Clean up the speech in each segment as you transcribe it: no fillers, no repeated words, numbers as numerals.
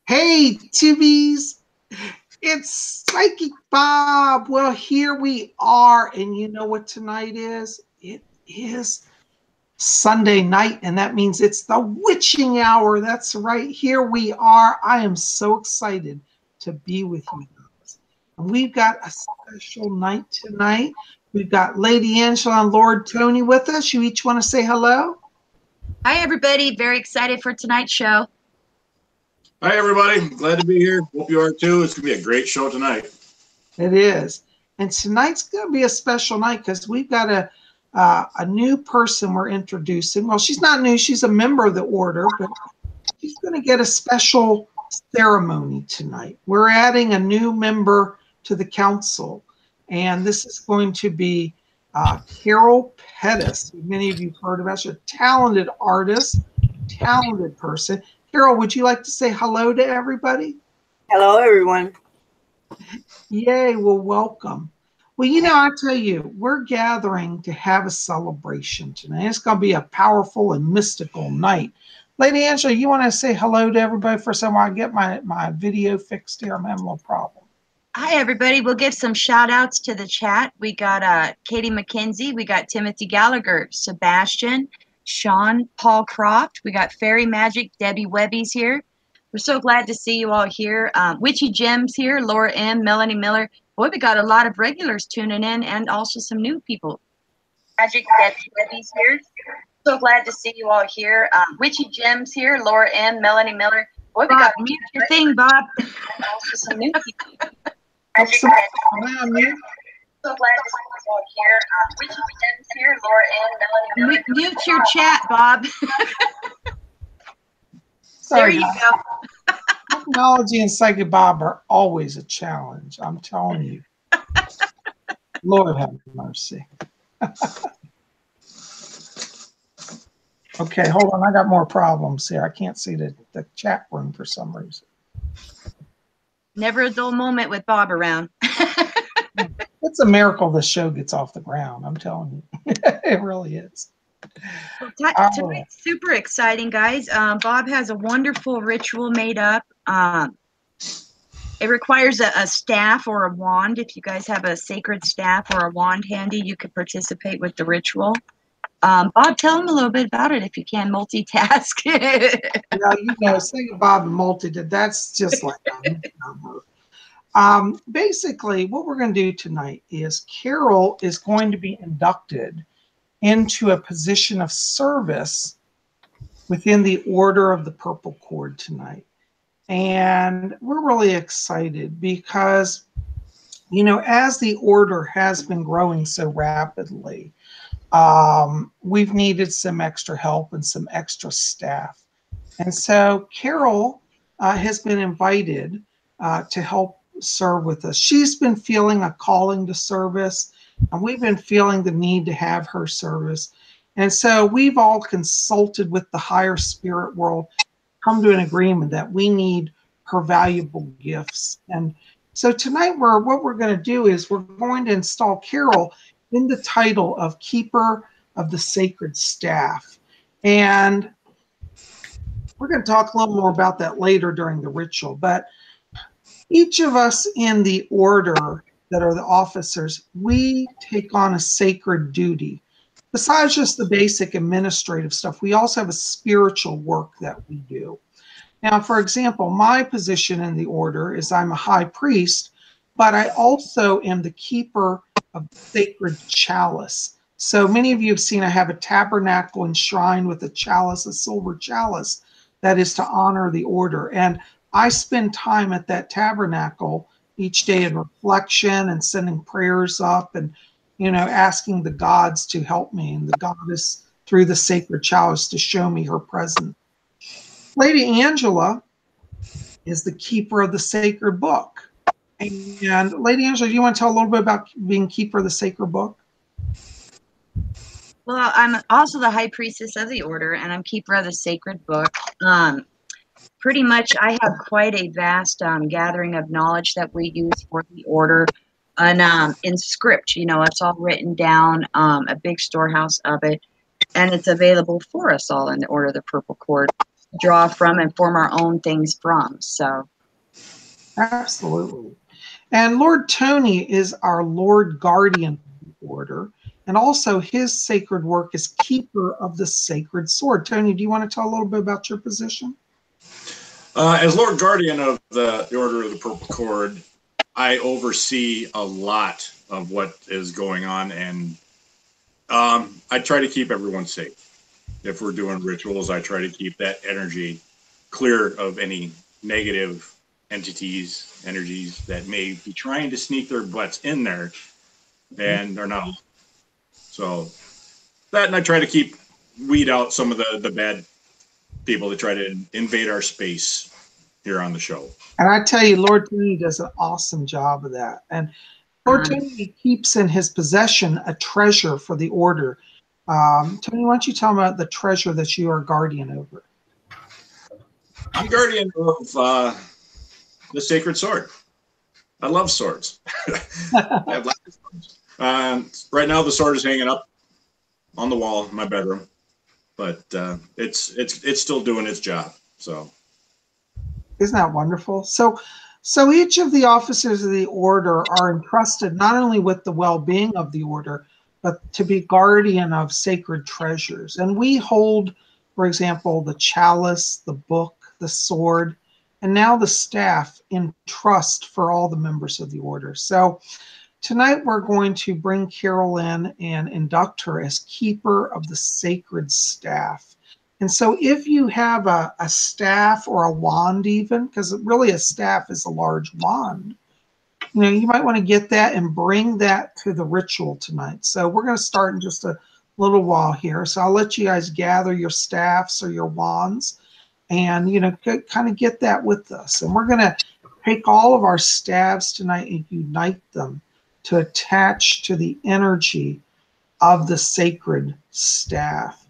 Hey, Tubies, it's Psychic Bob. Well, here we are, and you know what tonight is? It is Sunday night, and that means it's the witching hour. That's right. Here we are. I am so excited to be with you guys. And we've got a special night tonight. We've got Lady Angela and Lord Tony with us. You each want to say hello? Hi, everybody. Very excited for tonight's show. Hi, everybody. Glad to be here. Hope you are too. It's going to be a great show tonight. It is. And tonight's going to be a special night because we've got a new person we're introducing. Well, she's not new. She's a member of the order, but she's going to get a special ceremony tonight. We're adding a new member to the council, and this is going to be Carol Pettis. Many of you have heard about. She's a talented artist, talented person. Carol, would you like to say hello to everybody? Hello, everyone. Yay, well, welcome. Well, you know, I tell you, we're gathering to have a celebration tonight. It's going to be a powerful and mystical night. Lady Angela, you want to say hello to everybody for a second while I get my video fixed here? I'm having a little problem. Hi, everybody. We'll give some shout outs to the chat. We got Katie McKenzie. We got Timothy Gallagher, Sebastian, Sean, Paul Croft. We got Fairy Magic. Debbie Webby's here. We're so glad to see you all here. Witchy Gem's here. Laura M. Melanie Miller. Boy, we got a lot of regulars tuning in and also some new people. Magic. Debbie Webby's here. So glad to see you all here. Witchy Gem's here. Laura M. Melanie Miller. Boy, we got mute your thing, Bob. And also some new people. Magic. So glad to see you all here. Witchy Gem's here. Laura M. Melanie Miller. Mute your chat, Bob. Sorry, there you go. Technology and Psychic Bob are always a challenge. I'm telling you. Lord have mercy. Okay, hold on. I got more problems here. I can't see the chat room for some reason. Never a dull moment with Bob around. It's a miracle the show gets off the ground. I'm telling you. It really is. Tonight's super exciting, guys. Bob has a wonderful ritual made up. It requires a staff or a wand. If you guys have a sacred staff or a wand handy, you could participate with the ritual. Bob, tell them a little bit about it if you can multitask. You know, saying Bob and multitask, that's just like basically what we're going to do tonight is Carol is going to be inducted into a position of service within the Order of the Purple Cord tonight. And we're really excited because, you know, as the order has been growing so rapidly, we've needed some extra help and some extra staff. And so Carol has been invited to help serve with us. She's been feeling a calling to service, and we've been feeling the need to have her service. And so we've all consulted with the higher spirit world, come to an agreement that we need her valuable gifts. And so tonight what we're going to do is we're going to install Carol in the title of Keeper of the Sacred Staff. And we're going to talk a little more about that later during the ritual. But each of us in the order that are the officers, we take on a sacred duty. Besides just the basic administrative stuff, we also have a spiritual work that we do. Now, for example, my position in the order is I'm a high priest, but I also am the keeper of the sacred chalice. So many of you have seen I have a tabernacle enshrined with a chalice, a silver chalice, that is to honor the order. And I spend time at that tabernacle each day in reflection and sending prayers up and, you know, asking the gods to help me and the goddess through the sacred chalice to show me her presence. Lady Angela is the keeper of the sacred book. And Lady Angela, do you want to tell a little bit about being keeper of the sacred book? Well, I'm also the high priestess of the order, and I'm keeper of the sacred book. Pretty much, I have quite a vast gathering of knowledge that we use for the order. And in script, you know, it's all written down, a big storehouse of it, and it's available for us all in the Order of the Purple Cord. draw from and form our own things from. So Absolutely. And Lord Tony is our Lord Guardian of the Order. And also his sacred work is Keeper of the Sacred Sword. Tony, do you want to tell a little bit about your position? As Lord Guardian of the Order of the Purple Cord, I oversee a lot of what is going on, and I try to keep everyone safe. If we're doing rituals, I try to keep that energy clear of any negative energies that may be trying to sneak their butts in there, and they're not. So that, and I try to weed out some of the bad people that try to invade our space here on the show. And I tell you, Lord Tony does an awesome job of that. And Lord Tony keeps in his possession a treasure for the order. Tony, why don't you tell me about the treasure that you are guardian over? I'm guardian of the sacred sword. I love swords. I have lots of swords. Right now, the sword is hanging up on the wall in my bedroom, but it's still doing its job. So, isn't that wonderful? So each of the officers of the order are entrusted not only with the well-being of the order, but to be guardian of sacred treasures. And we hold, for example, the chalice, the book, the sword, and now the staff in trust for all the members of the order. So tonight we're going to bring Carol in and induct her as keeper of the sacred staff. And so if you have a staff or a wand even, because really a staff is a large wand, you might want to get that and bring that to the ritual tonight. So we're going to start in just a little while here. So I'll let you guys gather your staffs or your wands and, kind of get that with us. And we're going to take all of our staves tonight and unite them to attach to the energy of the sacred staff.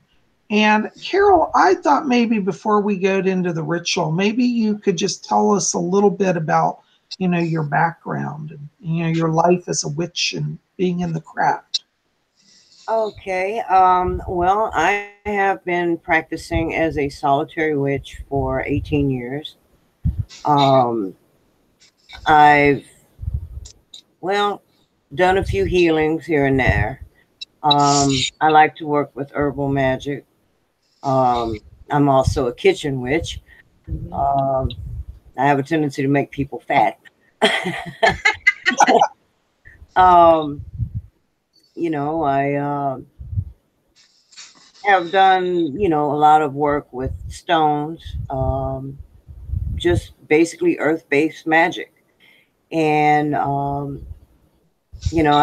And Carol, I thought maybe before we go into the ritual, maybe you could just tell us a little bit about, your background and, your life as a witch and being in the craft. Okay. Well, I have been practicing as a solitary witch for 18 years. I've, done a few healings here and there. I like to work with herbal magic. I'm also a kitchen witch. I have a tendency to make people fat. I have done, a lot of work with stones, just basically earth-based magic. And, I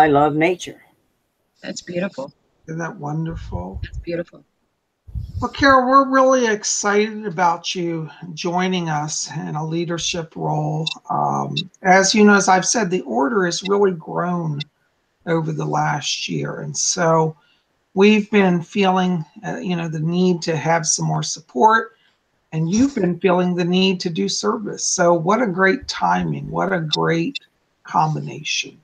love nature. that's beautiful. Isn't that wonderful? That's beautiful. Well, Carol, we're really excited about you joining us in a leadership role. As you know, as I've said, the order has really grown over the last year. And so we've been feeling, the need to have some more support. And you've been feeling the need to do service. So what a great timing. What a great combination.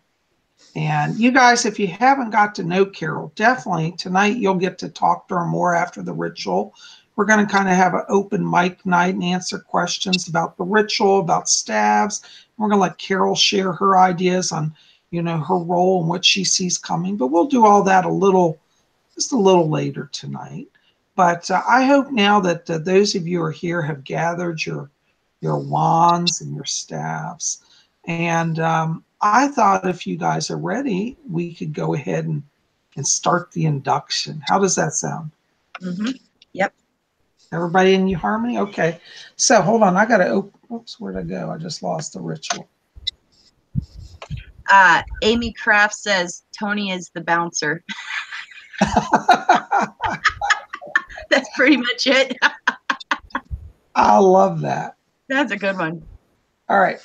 And you guys, if you haven't got to know Carol, definitely tonight you'll get to talk to her more after the ritual. We're going to kind of have an open mic night and answer questions about the ritual, about staves. We're going to let Carol share her ideas on, her role and what she sees coming. But we'll do all that just a little later tonight. But I hope now that those of you who are here have gathered your wands and your staffs. And I thought if you guys are ready, we could go ahead and start the induction. How does that sound? Mm-hmm. Yep. Everybody in harmony? Okay. So hold on. I got to open. Oops, where'd I go? I just lost the ritual. Amy Kraft says Tony is the bouncer. That's pretty much it. I love that. That's a good one. All right.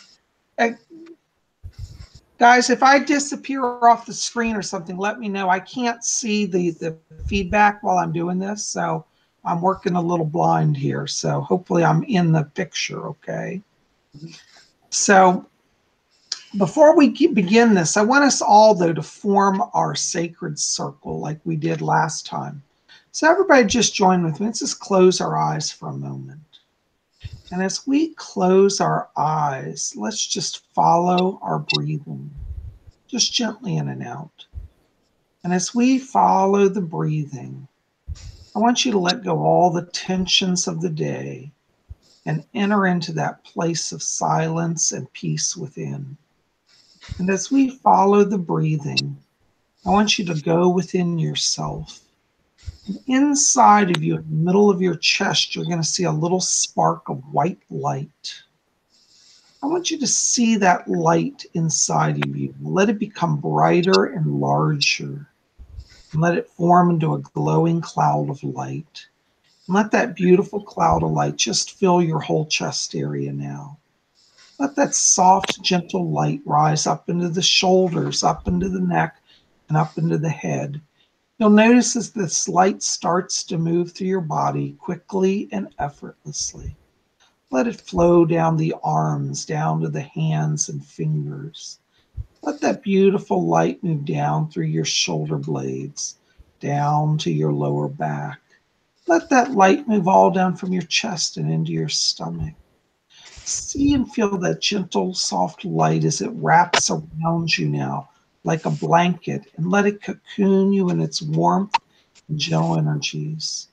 Guys, if I disappear off the screen or something, let me know. I can't see the feedback while I'm doing this, so I'm working a little blind here. So hopefully I'm in the picture, okay? So before we begin this, I want us all, though, to form our sacred circle like we did last time. So everybody just join with me. Let's just close our eyes for a moment. And as we close our eyes, let's just follow our breathing, just gently in and out. And as we follow the breathing, I want you to let go all the tensions of the day and enter into that place of silence and peace within. And as we follow the breathing, I want you to go within yourself. And inside of you, in the middle of your chest, you're going to see a little spark of white light. I want you to see that light inside of you. Let it become brighter and larger. And let it form into a glowing cloud of light. And let that beautiful cloud of light just fill your whole chest area now. Let that soft, gentle light rise up into the shoulders, up into the neck, and up into the head. You'll notice as this light starts to move through your body quickly and effortlessly. Let it flow down the arms, down to the hands and fingers. Let that beautiful light move down through your shoulder blades, down to your lower back. Let that light move all down from your chest and into your stomach. See and feel that gentle, soft light as it wraps around you now like a blanket, and let it cocoon you in its warmth and gentle energies.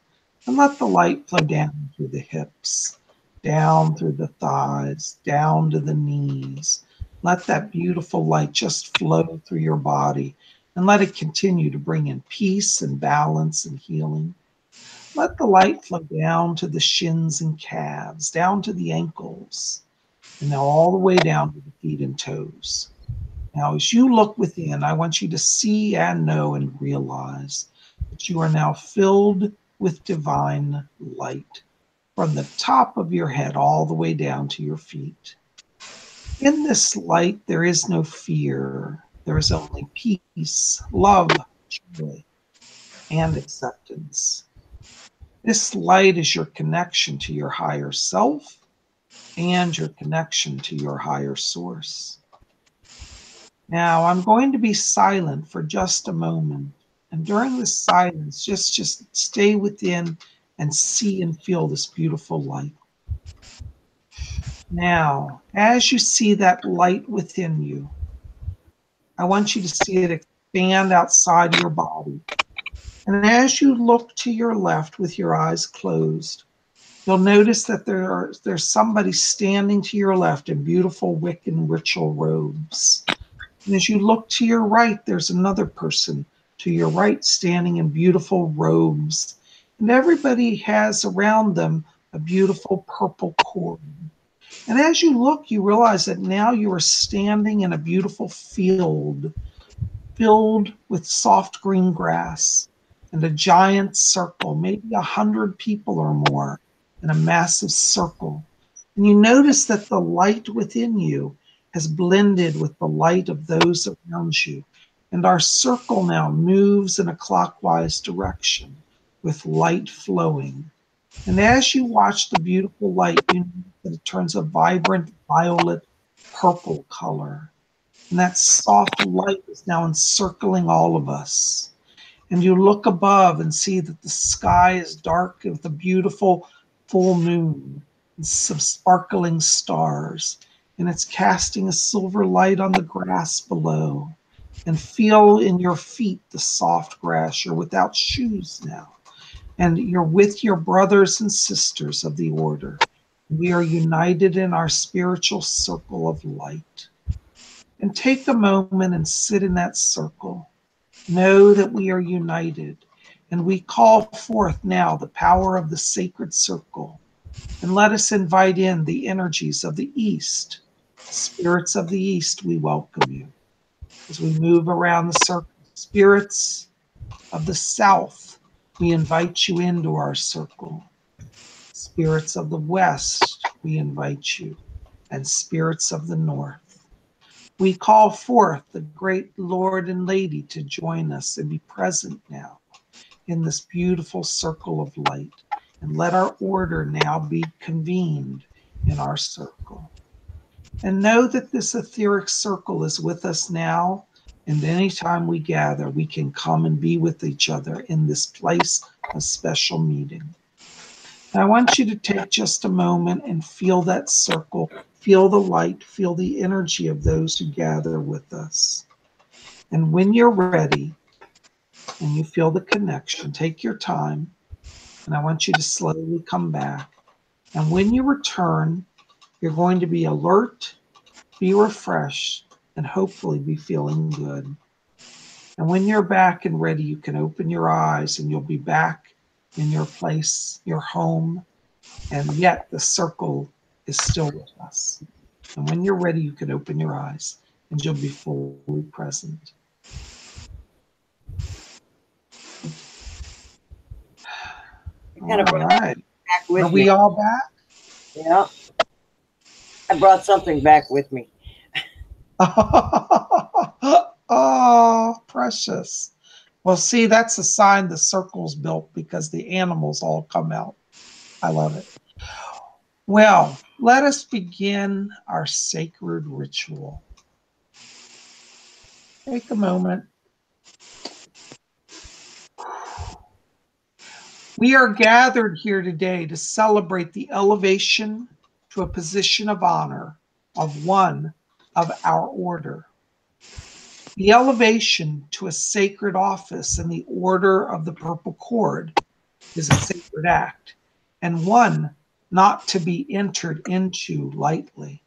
And let the light flow down through the hips, down through the thighs, down to the knees. Let that beautiful light just flow through your body, and let it continue to bring in peace and balance and healing. Let the light flow down to the shins and calves, down to the ankles, and now all the way down to the feet and toes. Now, as you look within, I want you to see and know and realize that you are now filled with divine light from the top of your head all the way down to your feet. In this light, there is no fear. There is only peace, love, joy, and acceptance. This light is your connection to your higher self and your connection to your higher source. Now, I'm going to be silent for just a moment. And during this silence, just stay within and see and feel this beautiful light. Now, as you see that light within you, I want you to see it expand outside your body. And as you look to your left with your eyes closed, you'll notice that there's somebody standing to your left in beautiful Wiccan ritual robes. And as you look to your right, there's another person to your right standing in beautiful robes. And everybody has around them a beautiful purple cord. And as you look, you realize that now you are standing in a beautiful field filled with soft green grass and a giant circle, maybe 100 people or more in a massive circle. And you notice that the light within you has blended with the light of those around you. And our circle now moves in a clockwise direction with light flowing. And as you watch the beautiful light, you know that it turns a vibrant violet purple color. And that soft light is now encircling all of us. And you look above and see that the sky is dark with a beautiful full moon and some sparkling stars. And it's casting a silver light on the grass below. And feel in your feet the soft grass. You're without shoes now. And you're with your brothers and sisters of the order. We are united in our spiritual circle of light. And take a moment and sit in that circle. Know that we are united. And we call forth now the power of the sacred circle. And let us invite in the energies of the East. Spirits of the East, we welcome you. As we move around the circle, spirits of the South, we invite you into our circle. Spirits of the West, we invite you. And spirits of the North. We call forth the great Lord and Lady to join us and be present now in this beautiful circle of light. And let our order now be convened in our circle. And know that this etheric circle is with us now. And anytime we gather, we can come and be with each other in this place of special meeting. I want you to take just a moment and feel that circle, feel the light, feel the energy of those who gather with us. And when you're ready and you feel the connection, take your time, and I want you to slowly come back. And when you return, you're going to be alert, be refreshed, and hopefully be feeling good. And when you're back and ready, you can open your eyes and you'll be back in your place, your home, and yet the circle is still with us. And when you're ready, you can open your eyes and you'll be fully present. All right. Are we all back? Yeah. I brought something back with me. Oh, precious. Well, see, that's a sign the circle's built because the animals all come out. I love it. Well, let us begin our sacred ritual. Take a moment. We are gathered here today to celebrate the elevation to a position of honor of one of our order. The elevation to a sacred office in the Order of the Purple Cord is a sacred act, and one not to be entered into lightly.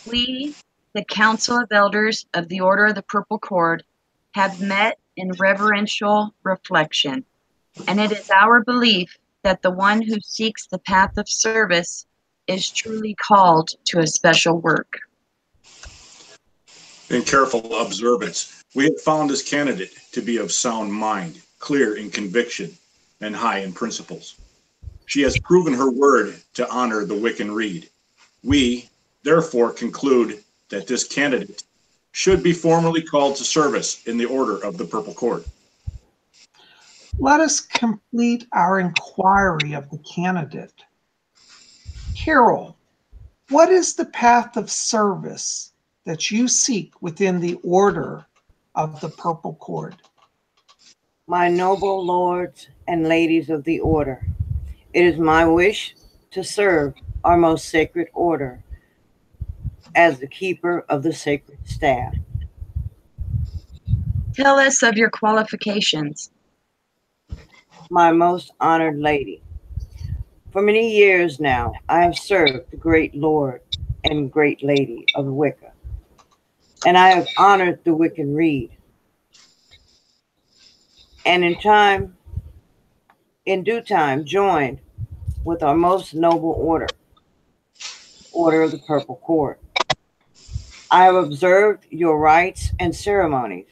We, the Council of Elders of the Order of the Purple Cord, have met in reverential reflection, and it is our belief that the one who seeks the path of service is truly called to a special work. In careful observance, we have found this candidate to be of sound mind, clear in conviction, and high in principles. She has proven her word to honor the Wiccan Rede. We, therefore, conclude that this candidate should be formally called to service in the Order of the Purple Cord. Let us complete our inquiry of the candidate. Carol, what is the path of service that you seek within the Order of the Purple Cord? My noble lords and ladies of the order, it is my wish to serve our most sacred order as the keeper of the sacred staff. Tell us of your qualifications. My most honored lady, for many years now, I have served the great Lord and great lady of Wicca, and I have honored the Wiccan Rede. And in due time, joined with our most noble order, Order of the Purple Cord. I have observed your rites and ceremonies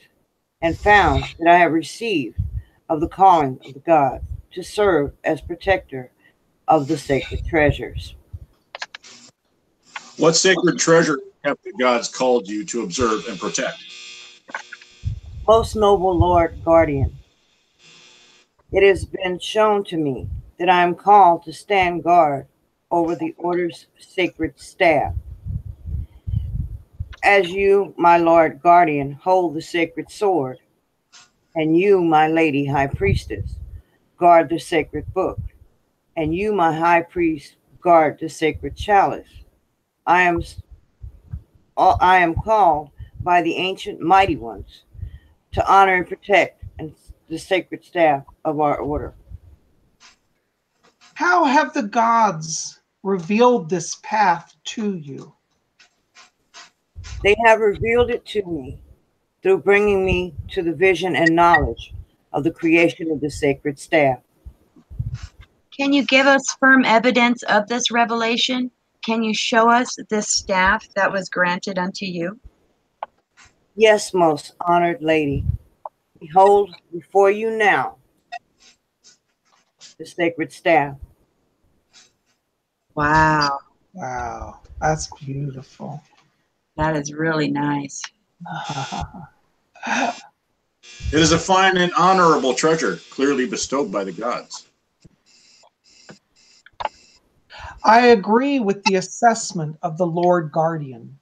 and found that I have received of the calling of the God to serve as protector of the sacred treasures. What sacred treasure have the gods called you to observe and protect? Most noble Lord Guardian, it has been shown to me that I am called to stand guard over the order's sacred staff. As you, my Lord Guardian, hold the sacred sword, and you, my Lady High Priestess, guard the sacred book, and you, my High Priest, guard the sacred chalice, I am called by the ancient mighty ones to honor and protect the sacred staff of our order. How have the gods revealed this path to you? They have revealed it to me through bringing me to the vision and knowledge of the creation of the sacred staff. Can you give us firm evidence of this revelation? Can you show us this staff that was granted unto you? Yes, most honored lady. Behold before you now the sacred staff. Wow, Wow, that's beautiful. that is really nice. It is a fine and honorable treasure, clearly bestowed by the gods. I agree with the assessment of the Lord Guardian.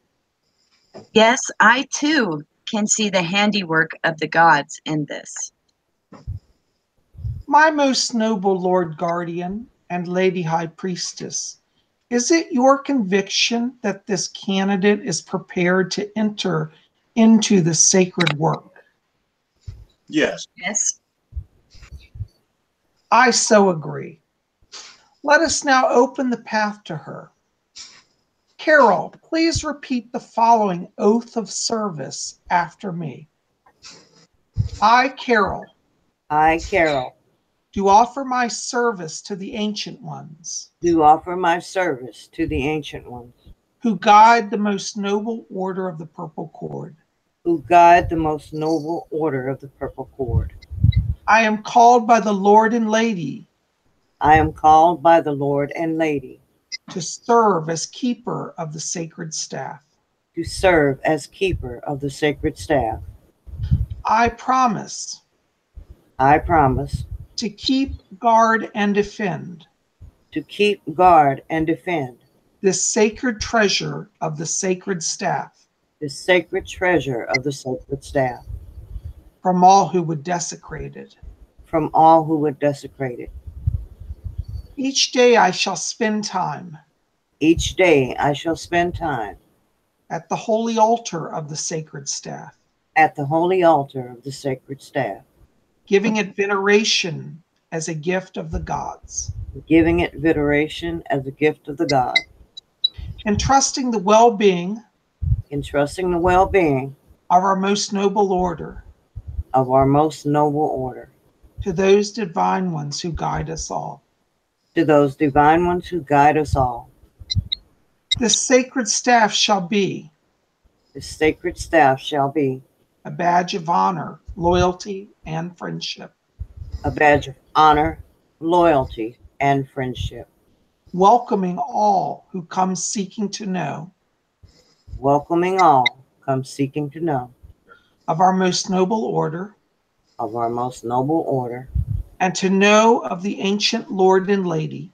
Yes, I too can see the handiwork of the gods in this. My most noble Lord Guardian and Lady High Priestess, is it your conviction that this candidate is prepared to enter into the sacred work? Yes. Yes. I so agree. Let us now open the path to her. Carol, please repeat the following oath of service after me. I, Carol, I, Carol, do offer my service to the ancient ones do offer my service to the ancient ones who guide the most noble order of the Purple Cord. who guide the most noble order of the Purple Cord. I am called by the Lord and Lady I am called by the Lord and Lady to serve as keeper of the sacred staff. to serve as keeper of the sacred staff. I promise I promise to keep, guard, and defend to keep guard and defend this sacred treasure of the sacred staff the sacred treasure of the sacred staff from all who would desecrate it. from all who would desecrate it. Each day I shall spend time Each day I shall spend time at the holy altar of the sacred staff, at the holy altar of the sacred staff, giving it veneration as a gift of the gods, giving it veneration as a gift of the God, entrusting the well-being entrusting the well-being of our most noble order of our most noble order to those divine ones who guide us all. to those divine ones who guide us all. This sacred staff shall be The sacred staff shall be a badge of honor, loyalty, and friendship, a badge of honor, loyalty, and friendship, welcoming all who come seeking to know welcoming all come seeking to know of our most noble order of our most noble order, and to know of the ancient Lord and Lady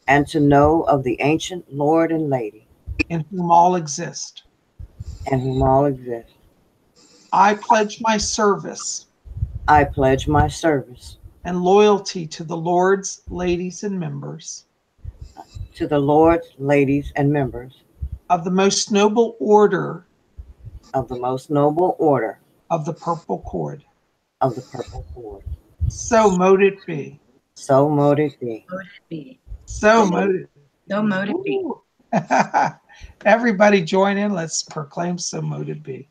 and to know of the ancient Lord and Lady in whom all exist. and whom all exist. I pledge my service I pledge my service and loyalty to the lords, ladies, and members to the lords, ladies, and members of the most noble order of the most noble order of the Purple Cord. of the Purple Cord. So mote it be. So mote it be. Mote it be. So mote it So mote it be. be. Everybody join in. Let's proclaim so mote it be.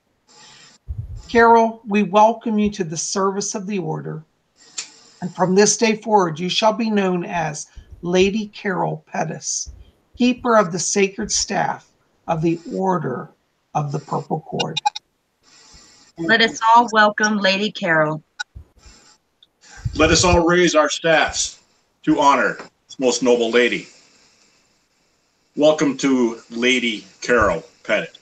Carol, we welcome you to the service of the order. And from this day forward, you shall be known as Lady Carol Pettis, keeper of the sacred staff of the Order of the Purple Cord. Let us all welcome Lady Carol. Let us all raise our staffs to honor this most noble lady. Welcome to Lady Carol Pettit.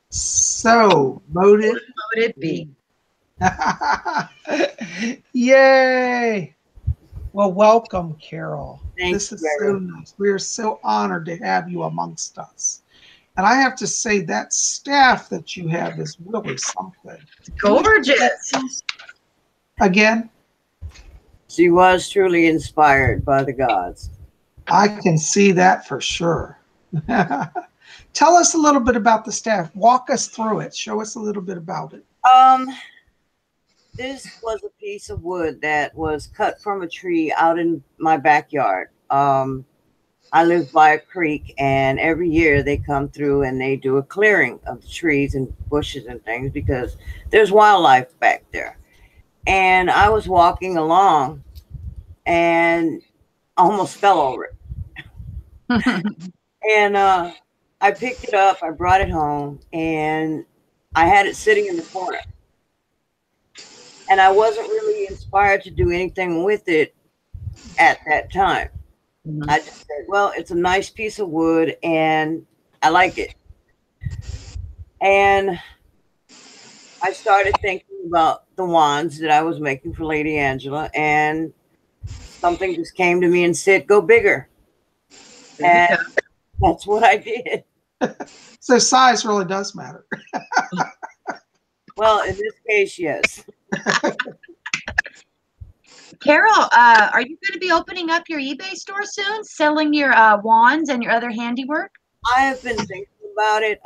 So mote it. Mote it be. Yay! Well, welcome, Carol. Thanks, This is Mary. so nice. We are so honored to have you amongst us. And I have to say that staff that you have is really something. Gorgeous. Again, She was truly inspired by the gods. I can see that for sure. Tell us a little bit about the staff. Walk us through it. Show us a little bit about it. This was a piece of wood that was cut from a tree out in my backyard. I live by a creek, and every year they come through and they do a clearing of the trees and bushes and things because there's wildlife back there. And I was walking along and almost fell over it. And I picked it up, I brought it home, and I had it sitting in the corner. And I wasn't really inspired to do anything with it at that time. I just said, well, it's a nice piece of wood and I like it. And I started thinking about the wands that I was making for Lady Angela, and something just came to me and said, go bigger. And that's what I did. So size really does matter. Well, in this case, yes. Carol, are you going to be opening up your eBay store soon, selling your wands and your other handiwork? I have been thinking about it.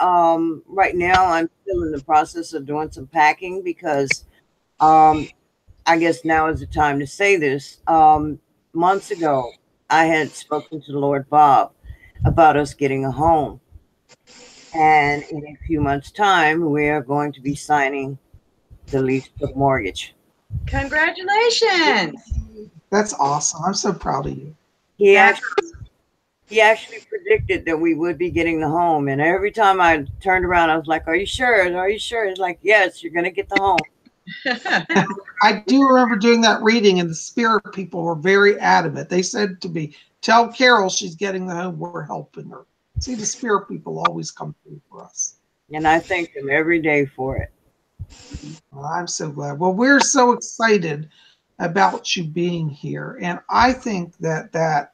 Right now I'm still in the process of doing some packing because I guess now is the time to say this. Months ago, I had spoken to Lord Bob about us getting a home. And in a few months' time, we are going to be signing the lease for the mortgage. Congratulations. That's awesome. I'm so proud of you. He That's actually predicted that we would be getting the home. And every time I turned around, I was like, "Are you sure? Are you sure?" It's like, "Yes, you're going to get the home." I do remember doing that reading, and the spirit people were very adamant. They said to me, "Tell Carol she's getting the home. We're helping her." See, the spirit people always come through for us. And I thank them every day for it. Well, I'm so glad. Well, we're so excited about you being here, and I think that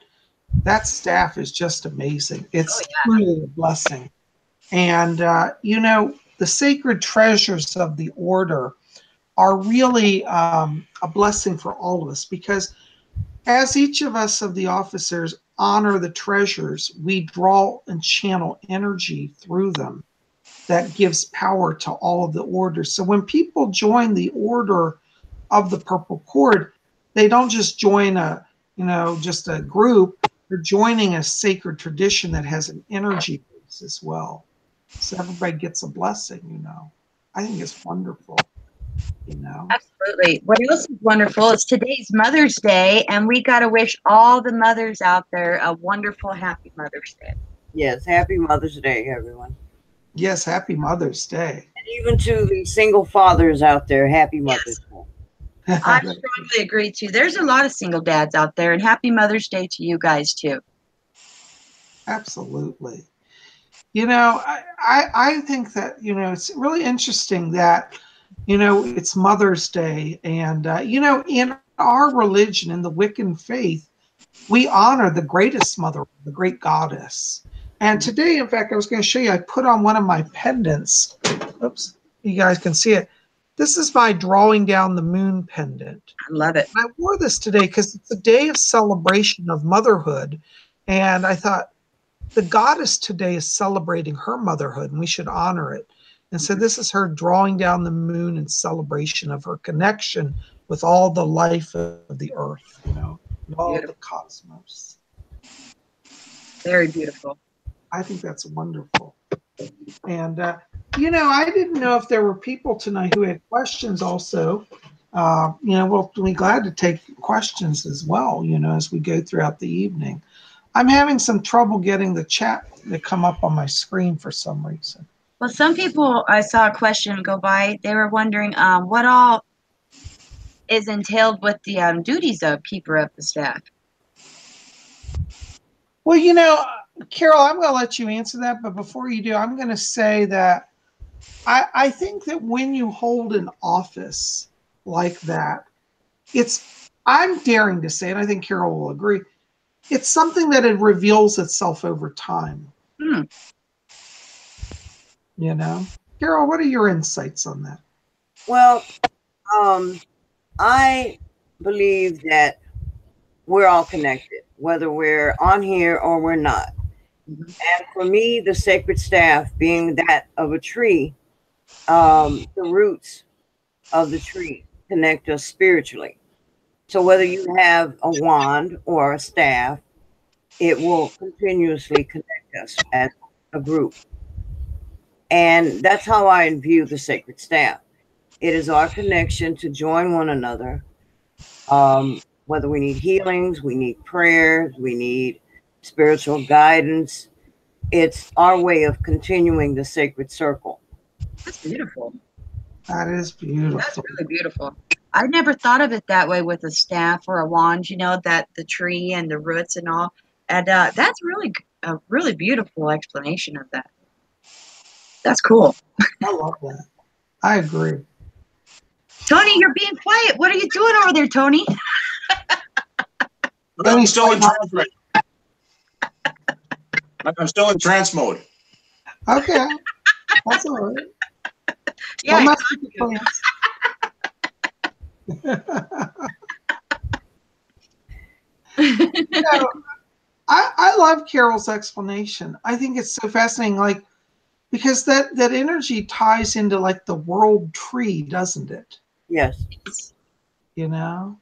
staff is just amazing. It's truly a blessing. And the sacred treasures of the order are really a blessing for all of us, because as each of us of the officers honor the treasures, we draw and channel energy through them that gives power to all of the orders. So when people join the order of the Purple Cord, they don't just join just a group. They're joining a sacred tradition that has an energy base as well. So everybody gets a blessing. I think it's wonderful. Absolutely. What else is wonderful is today's Mother's Day, and we got to wish all the mothers out there a wonderful, happy Mother's Day. Yes, happy Mother's Day, everyone. Yes, happy Mother's Day. And even to the single fathers out there, happy Mother's Day. I strongly agree, too. There's a lot of single dads out there, and happy Mother's Day to you guys, too. Absolutely. I think that, it's really interesting that, it's Mother's Day. And, in our religion, in the Wiccan faith, we honor the greatest mother, the great goddess. And today, in fact, I was going to show you, I put on one of my pendants. Oops, you guys can see it. This is my drawing down the moon pendant. I love it. And I wore this today because it's a day of celebration of motherhood. And I thought, the goddess today is celebrating her motherhood, and we should honor it. And so this is her drawing down the moon in celebration of her connection with all the life of the earth, and all the cosmos. Very beautiful. I think that's wonderful. And, I didn't know if there were people tonight who had questions also. We'll be glad to take questions as well, as we go throughout the evening. I'm having some trouble getting the chat to come up on my screen for some reason. Well, some people, I saw a question go by. They were wondering what all is entailed with the duties of Keeper of the Staff. Well, Carol, I'm going to let you answer that. But before you do, I'm going to say that I think that when you hold an office like that, I'm daring to say, and I think Carol will agree, it's something that it reveals itself over time. Carol, what are your insights on that? Well, I believe that we're all connected, whether we're on here or we're not. And for me, the sacred staff being that of a tree, the roots of the tree connect us spiritually. So whether you have a wand or a staff, it will continuously connect us as a group. And that's how I view the sacred staff. It is our connection to join one another. Whether we need healings, we need prayers, we need spiritual guidance. It's our way of continuing the sacred circle. That's beautiful. That is beautiful. That's really beautiful. I never thought of it that way with a staff or a wand, that the tree and the roots and all. And that's really a really beautiful explanation of that. That's cool. I love that. I agree. Tony, you're being quiet. What are you doing over there, Tony? I'm still in trance right now. I'm still in trance mode. Okay. That's all right. Yeah. You know, I love Carol's explanation. I think it's so fascinating, like, because that energy ties into like the world tree, doesn't it? Yes. You know,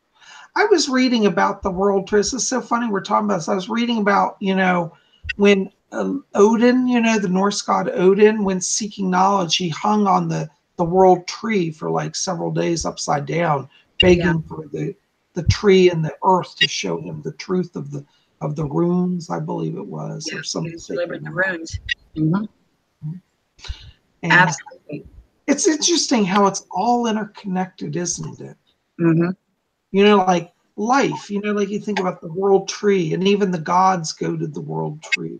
I was reading about the world tree. This is so funny we're talking about this. I was reading about, you know, when Odin, you know, the Norse god Odin, when seeking knowledge, he hung on the world tree for like several days upside down, begging for the tree and the earth to show him the truth of the runes, I believe it was, or something. Delivered the runes. Mm-hmm. And absolutely. It's interesting how it's all interconnected, isn't it? Mm-hmm. You know, like life, you know, like you think about the world tree, and even the gods go to the world tree.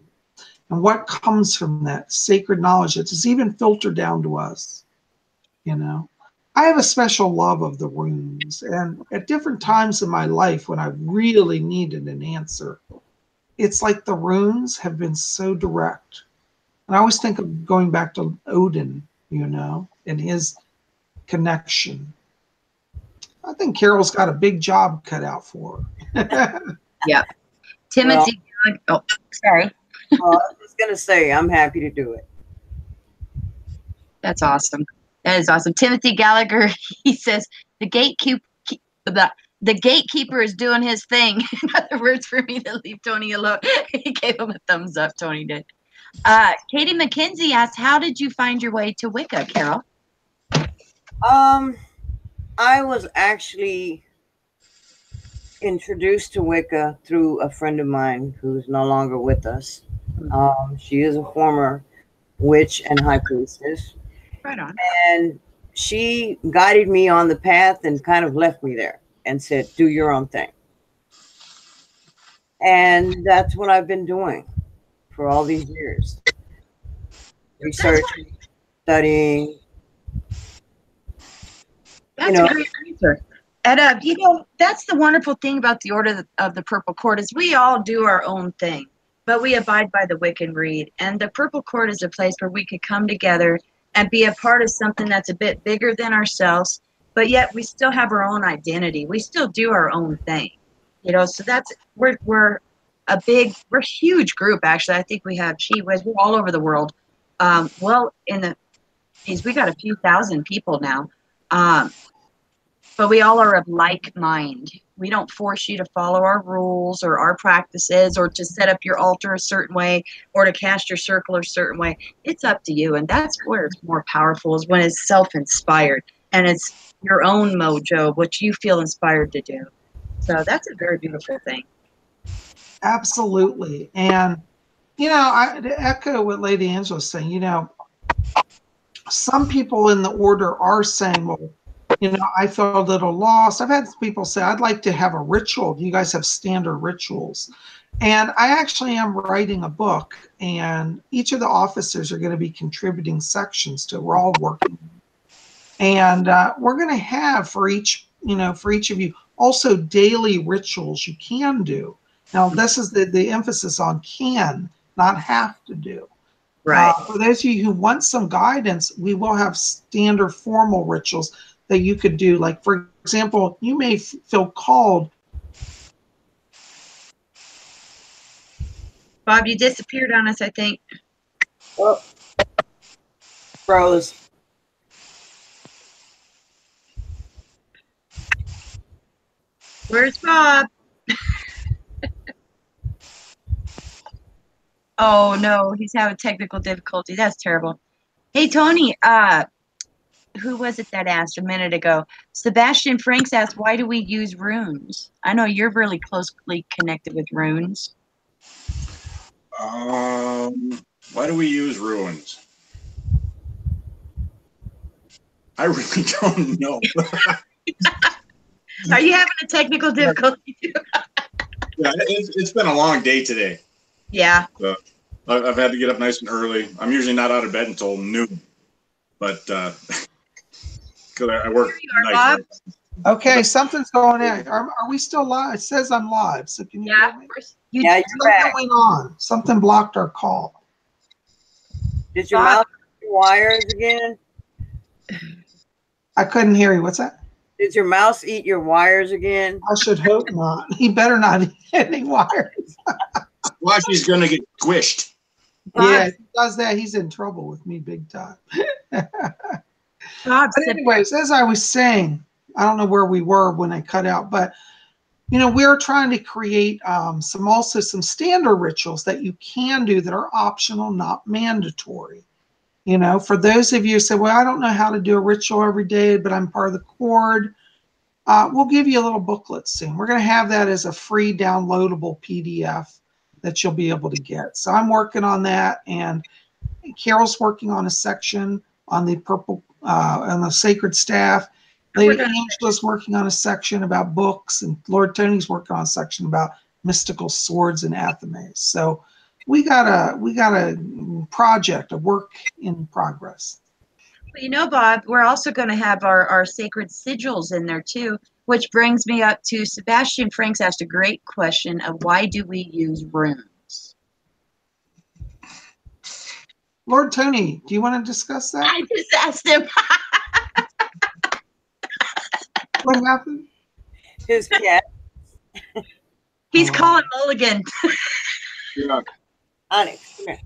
And what comes from that sacred knowledge that is even filtered down to us, you know? I have a special love of the runes. And at different times in my life when I really needed an answer, it's like the runes have been so direct. And I always think of going back to Odin, you know, and his connection. I think Carol's got a big job cut out for her. Yeah. Timothy. Well, oh, sorry. I was just going to say, I'm happy to do it. That's awesome. That is awesome. Timothy Gallagher, he says, the gatekeeper is doing his thing. In other words, for me to leave Tony alone. He gave him a thumbs up, Tony did. Katie McKenzie asked, how did you find your way to Wicca, Carol? I was actually introduced to Wicca through a friend of mine who's no longer with us. She is a former witch and high priestess. Right on. And she guided me on the path and kind of left me there and said, do your own thing. And that's what I've been doing for all these years. Researching, studying. That's a great answer. And, you know, that's the wonderful thing about the Order of the Purple Cord is we all do our own thing, but we abide by the Wiccan Rede. And the Purple Cord is a place where we could come together and be a part of something that's a bit bigger than ourselves, but yet we still have our own identity. We still do our own thing, you know. So that's we're a huge group actually. I think we have we're all over the world. Well, we got a few thousand people now, but we all are of like mind. We don't force you to follow our rules or our practices or to set up your altar a certain way or to cast your circle a certain way. It's up to you. And that's where it's more powerful is when it's self-inspired and it's your own mojo, what you feel inspired to do. So that's a very beautiful thing. Absolutely. And, you know, to echo what Lady Angela was saying, you know, some people in the order are saying, well, you know, I feel a little lost. I've had people say, I'd like to have a ritual. Do you guys have standard rituals? And I actually am writing a book, and each of the officers are going to be contributing sections to it. We're all working. And we're going to have for each of you also daily rituals you can do. Now, this is the emphasis on can, not have to do. Right. For those of you who want some guidance, we will have standard formal rituals that you could do. Like, for example, you may feel called. Bob, you disappeared on us, I think. Oh, froze. Where's Bob? Oh, no, he's having technical difficulty. That's terrible. Hey, Tony, who was it that asked a minute ago? Sebastian Franks asked, why do we use runes? I know you're really closely connected with runes. Why do we use runes? I really don't know. Are you having a technical difficulty too? Yeah, it's been a long day today. Yeah. So I've had to get up nice and early. I'm usually not out of bed until noon, but because I work nights. Okay, something's going on. Are we still live? It says I'm live. So can you hear me? Yeah, you're back. What's going on? Something blocked our call. Did your mouse wires again? I couldn't hear you. What's that? Did your mouse eat your wires again? I should hope not. He better not eat any wires. Watch, he's going to get squished. Yeah, if he does that, he's in trouble with me big time. Bob, But anyways, as I was saying, I don't know where we were when I cut out, but we're trying to create some standard rituals that you can do that are optional, not mandatory. For those of you who say, well, I don't know how to do a ritual every day, but I'm part of the cord, we'll give you a little booklet soon. We're going to have that as a free downloadable PDF that you'll be able to get. So I'm working on that, and Carol's working on a section on the purple, on the sacred staff. Lady Angela's working on a section about books, and Lord Tony's working on a section about mystical swords and athames. So we got a project, a work in progress. Bob, we're also going to have our sacred sigils in there too, which brings me up to Sebastian Franks asked a great question of why do we use runes? Lord Tony, do you want to discuss that? I just asked him. What happened? His cat. He's calling Mulligan. Yeah. Onyx, come here.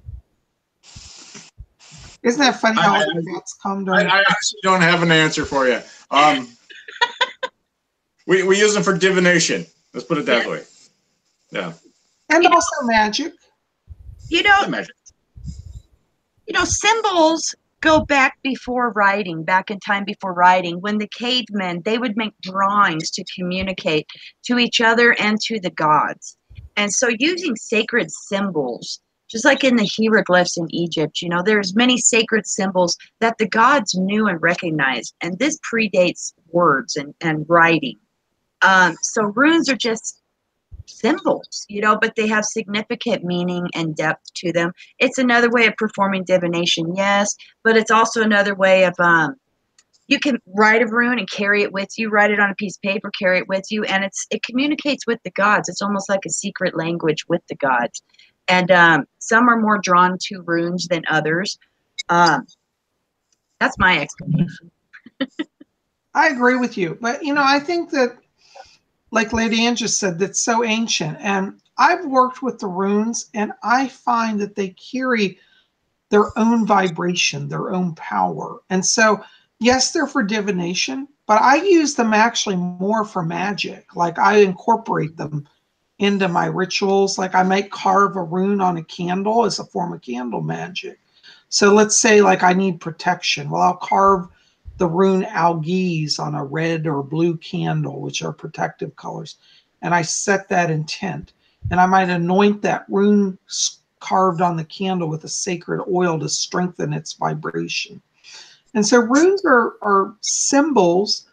Isn't that funny how all the cats come during? I actually don't have an answer for you. We use them for divination. Let's put it that way. Yeah. And also magic. Magic. Symbols go back before writing, back in time before writing. When the cavemen, they would make drawings to communicate to each other and to the gods. And so using sacred symbols, just like in the hieroglyphs in Egypt, there's many sacred symbols that the gods knew and recognized. And this predates words and writing. So runes are just symbols, but they have significant meaning and depth to them. It's another way of performing divination, yes, but it's also another way of, you can write a rune and carry it with you, write it on a piece of paper, carry it with you, and it communicates with the gods. It's almost like a secret language with the gods. And some are more drawn to runes than others. That's my explanation. I agree with you. But, I think that, like Lady Ann just said, that's so ancient. And I've worked with the runes, and I find that they carry their own vibration, their own power. And so, yes, they're for divination, but I use them actually more for magic. Like I incorporate them into my rituals. Like I might carve a rune on a candle as a form of candle magic. So let's say like I need protection. Well, I'll carve the rune algiz on a red or blue candle, which are protective colors. And I set that intent. And I might anoint that rune carved on the candle with a sacred oil to strengthen its vibration. And so runes are symbols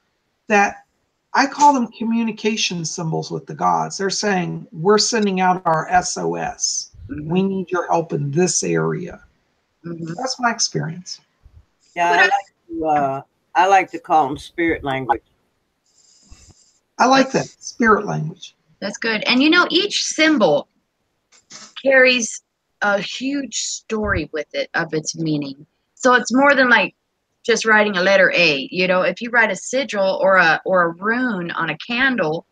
that I call them communication symbols with the gods. They're saying, we're sending out our SOS. Mm-hmm. We need your help in this area. Mm-hmm. That's my experience. Yeah, I like to call them spirit language. I like that, spirit language. That's good. And each symbol carries a huge story with it of its meaning. So it's more than like just writing a letter A. If you write a sigil or a rune on a candle,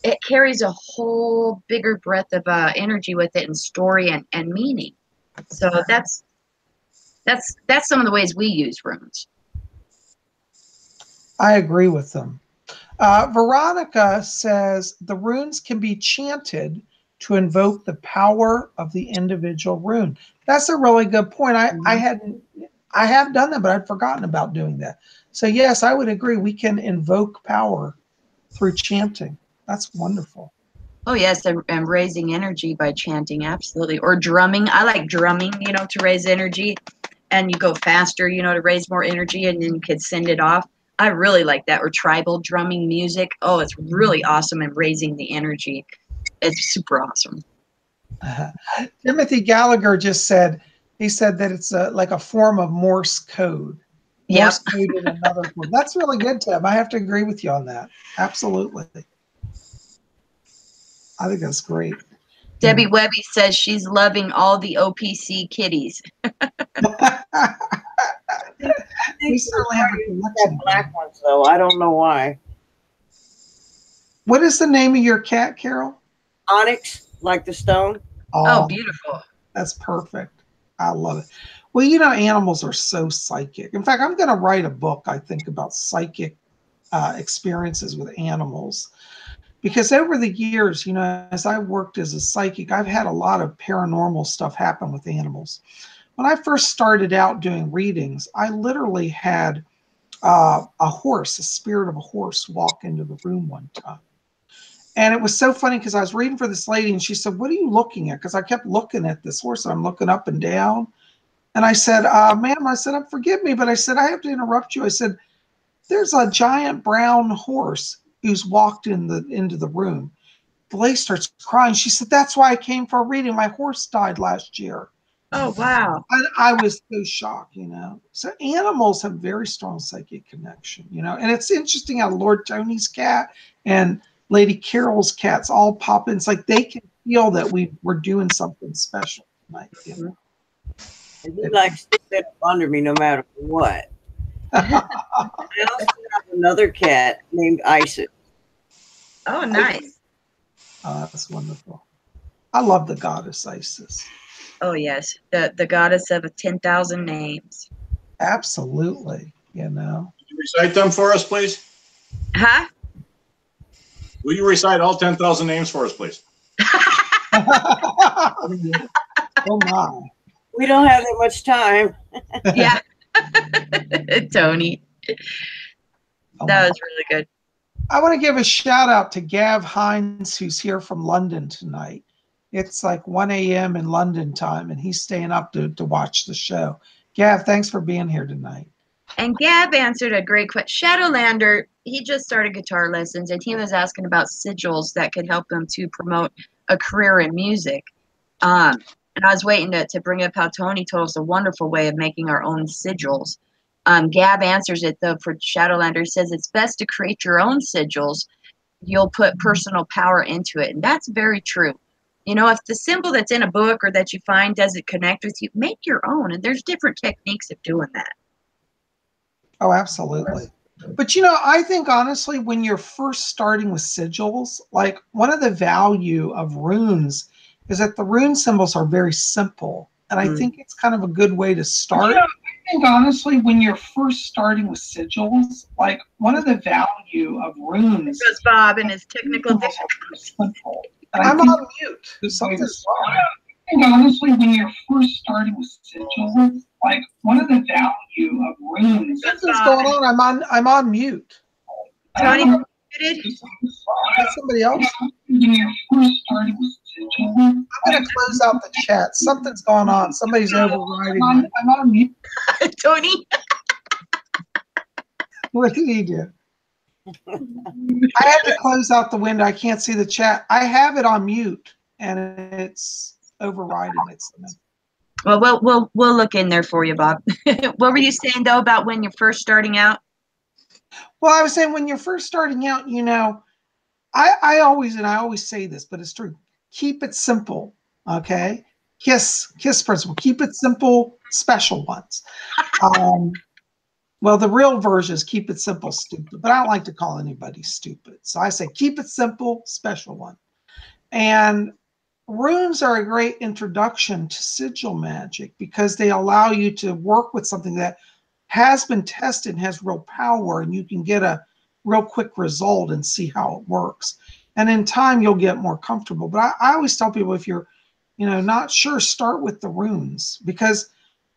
it carries a whole bigger breadth of energy with it and story and meaning. So that's some of the ways we use runes. I agree with them. Veronica says the runes can be chanted to invoke the power of the individual rune. That's a really good point. I have done that, but I'd forgotten about doing that. So yes, I would agree. We can invoke power through chanting. That's wonderful. Oh yes, and raising energy by chanting, absolutely. Or drumming. I like drumming, to raise energy, and you go faster, to raise more energy, and then you can send it off. I really like that. Or tribal drumming music. Oh, it's really awesome in raising the energy. It's super awesome. Timothy Gallagher just said, he said that it's like a form of Morse code. Yep. Morse code in another form. That's really good, Tim. I have to agree with you on that. Absolutely. I think that's great. Debbie Webby says she's loving all the OPC kitties. We certainly have a collection. Black ones, though. I don't know why. What is the name of your cat, Carol? Onyx, like the stone. Oh, beautiful. That's perfect. I love it. Well, you know, animals are so psychic. In fact, I'm going to write a book, I think, about psychic experiences with animals. Because over the years, you know, as I worked as a psychic, I've had a lot of paranormal stuff happen with animals. When I first started out doing readings, I literally had a horse, a spirit of a horse, walk into the room one time. And it was so funny because I was reading for this lady and she said, "What are you looking at?" Because I kept looking at this horse and I'm looking up and down. And I said, "Ma'am," I said, "forgive me, but I said, I have to interrupt you." I said, "There's a giant brown horse who's walked into the room." The lady starts crying. She said, "That's why I came for a reading. My horse died last year." Oh, wow. And I was so shocked, you know. So animals have very strong psychic connection, you know. And it's interesting how Lord Tony's cat and Lady Carol's cats all pop in. It's like they can feel that we're doing something special tonight, you know. And he likes to sit up under me no matter what. I also have another cat named Isis. Oh, nice. That's wonderful. I love the goddess Isis. Oh, yes. The goddess of 10,000 names. Absolutely, you know. Can you recite them for us, please? Huh? Will you recite all 10,000 names for us, please? Oh my. We don't have that much time. Yeah. Tony. Oh That my. was really good. I want to give a shout out to Gav Hines, who's here from London tonight. It's like 1 a.m. in London time, and he's staying up to watch the show. Gav, thanks for being here tonight. And Gab answered a great question. Shadowlander, he just started guitar lessons, and he was asking about sigils that could help him to promote a career in music. And I was waiting to bring up how Tony told us a wonderful way of making our own sigils. Gab answers it, though, for Shadowlander. He says it's best to create your own sigils. You'll put personal power into it. And that's very true. You know, if the symbol that's in a book or that you find doesn't connect with you, make your own. And there's different techniques of doing that. Oh, absolutely. But, you know, I think, honestly, when you're first starting with sigils, like one of the value of runes is that the rune symbols are very simple. And I think it's kind of a good way to start. Yeah, I think, honestly, when you're first starting with sigils, like one of the value of runes. Goes Bob and his technical difficulties. I'm on mute. Something's wrong. I think, honestly, when you're first starting with sigils, like one of the value of runes. Something's going on. I'm on mute. Tony, muted? Is that somebody else? When you're first starting with sigils, I'm going to close out the chat. Something's going on. Somebody's overriding. I'm on mute. Tony? What did he do? I had to close out the window. I can't see the chat. I have it on mute, and it's overriding it. Well, we'll look in there for you, Bob. What were you saying, though, about when you're first starting out? Well, I was saying when you're first starting out, you know, I always say this, but it's true. Keep it simple, okay? KISS principle. Keep it simple, special ones. Well, the real version is keep it simple, stupid. But I don't like to call anybody stupid. So I say keep it simple, special one. And runes are a great introduction to sigil magic because they allow you to work with something that has been tested and has real power, and you can get a real quick result and see how it works. And in time, you'll get more comfortable. But I always tell people, if you're, you know, not sure, start with the runes because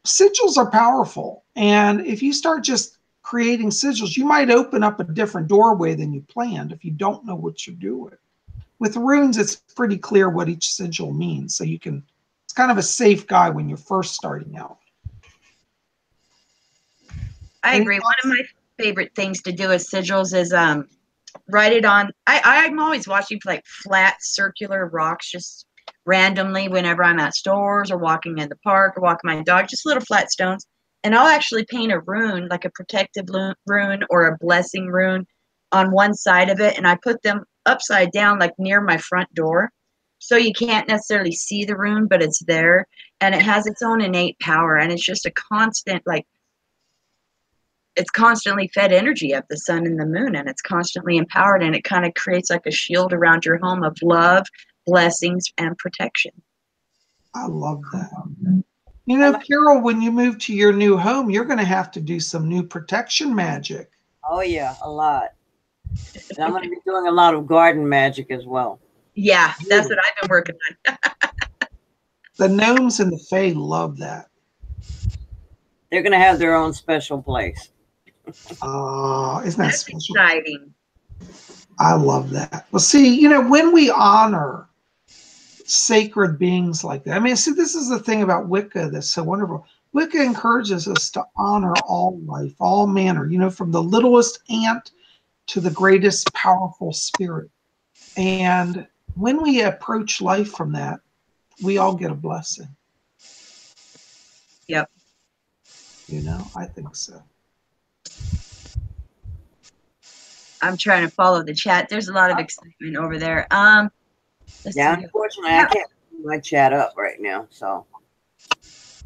sigils are powerful. And if you start just creating sigils, you might open up a different doorway than you planned if you don't know what you're doing. With runes, it's pretty clear what each sigil means. So you can, it's kind of a safe guide when you're first starting out. I agree. One of my favorite things to do with sigils is write it on. I'm always watching for like flat circular rocks just randomly whenever I'm at stores or walking in the park or walking my dog, just little flat stones. And I'll actually paint a rune, like a protective rune or a blessing rune on one side of it. And I put them upside down, like near my front door. So you can't necessarily see the rune, but it's there. And it has its own innate power. And it's just a constant, like, it's constantly fed energy of the sun and the moon, and it's constantly empowered, and it kind of creates like a shield around your home of love, blessings, and protection. I love that. You know, Carol, when you move to your new home, you're going to have to do some new protection magic. Oh yeah, a lot. And I'm going to be doing a lot of garden magic as well. Yeah, that's what I've been working on. The gnomes and the fae love that. They're going to have their own special place. Oh, isn't that That's special? exciting. I love that. Well, see, you know, when we honor sacred beings like that, I mean, see, this is the thing about Wicca that's so wonderful. Wicca encourages us to honor all life, all manner, you know, from the littlest ant to the greatest powerful spirit. And when we approach life from that, we all get a blessing. Yep. You know, I think so. I'm trying to follow the chat. There's a lot of excitement over there. Let's Yeah, see. unfortunately, I can't put my chat up right now, so.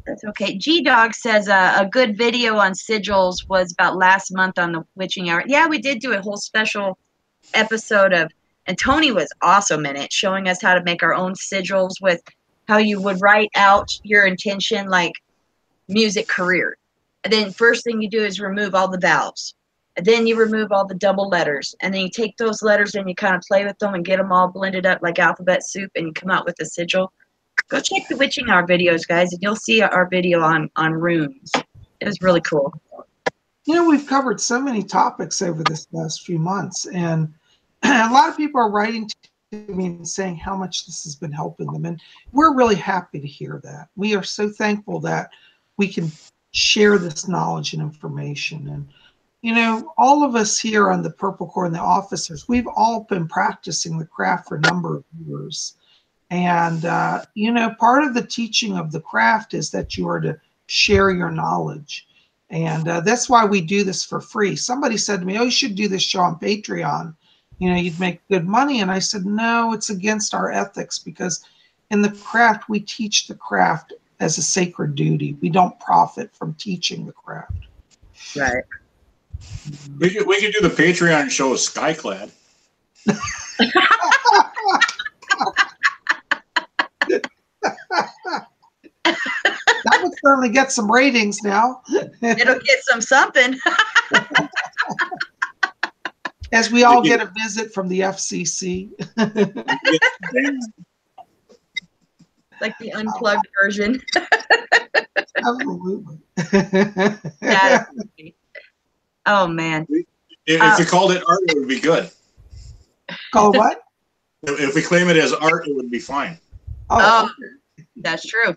That's okay. G-Dog says a good video on sigils was about last month on the witching hour. Yeah, we did do a whole special episode of, and Tony was awesome in it, showing us how to make our own sigils with how you would write out your intention, like music career. And then first thing you do is remove all the vowels. And then you remove all the double letters. And then you take those letters and you kind of play with them and get them all blended up like alphabet soup, and you come out with a sigil. Go check the Witching Hour videos, guys, and you'll see our video on runes. It was really cool. You know, we've covered so many topics over this last few months, and a lot of people are writing to me and saying how much this has been helping them, and we're really happy to hear that. We are so thankful that we can share this knowledge and information. And, you know, all of us here on the Purple Cord and the officers, we've all been practicing the craft for a number of years. And, you know, part of the teaching of the craft is that you are to share your knowledge. And that's why we do this for free. Somebody said to me, oh, you should do this show on Patreon. You know, you'd make good money. And I said, no, it's against our ethics, because in the craft, we teach the craft as a sacred duty. We don't profit from teaching the craft. Right. We could do the Patreon show Skyclad. That would certainly get some ratings now. It'll get something. As we all get a visit from the FCC. Like the unplugged version. Absolutely. Yeah. Oh, man. If we called it art, it would be good. Call what? If we claim it as art, it would be fine. Oh, that's true.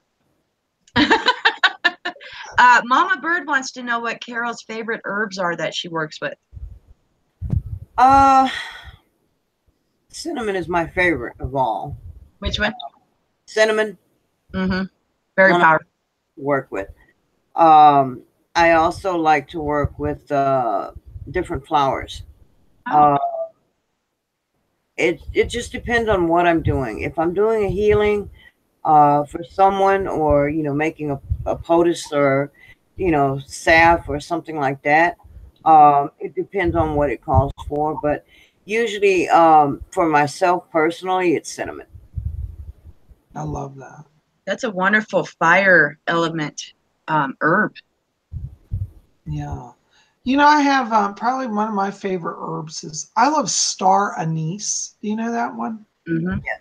Mama Bird wants to know what Carol's favorite herbs are that she works with. Cinnamon is my favorite of all. Which one? Cinnamon. Mm-hmm. Very powerful. Work with. I also like to work with different flowers. It just depends on what I'm doing. If I'm doing a healing for someone, or, you know, making a poultice, or, you know, salve or something like that, it depends on what it calls for. But usually for myself personally, it's cinnamon. I love that. That's a wonderful fire element herb. Yeah. You know, I have probably one of my favorite herbs is, I love star anise. Do you know that one? Mm-hmm. Yeah.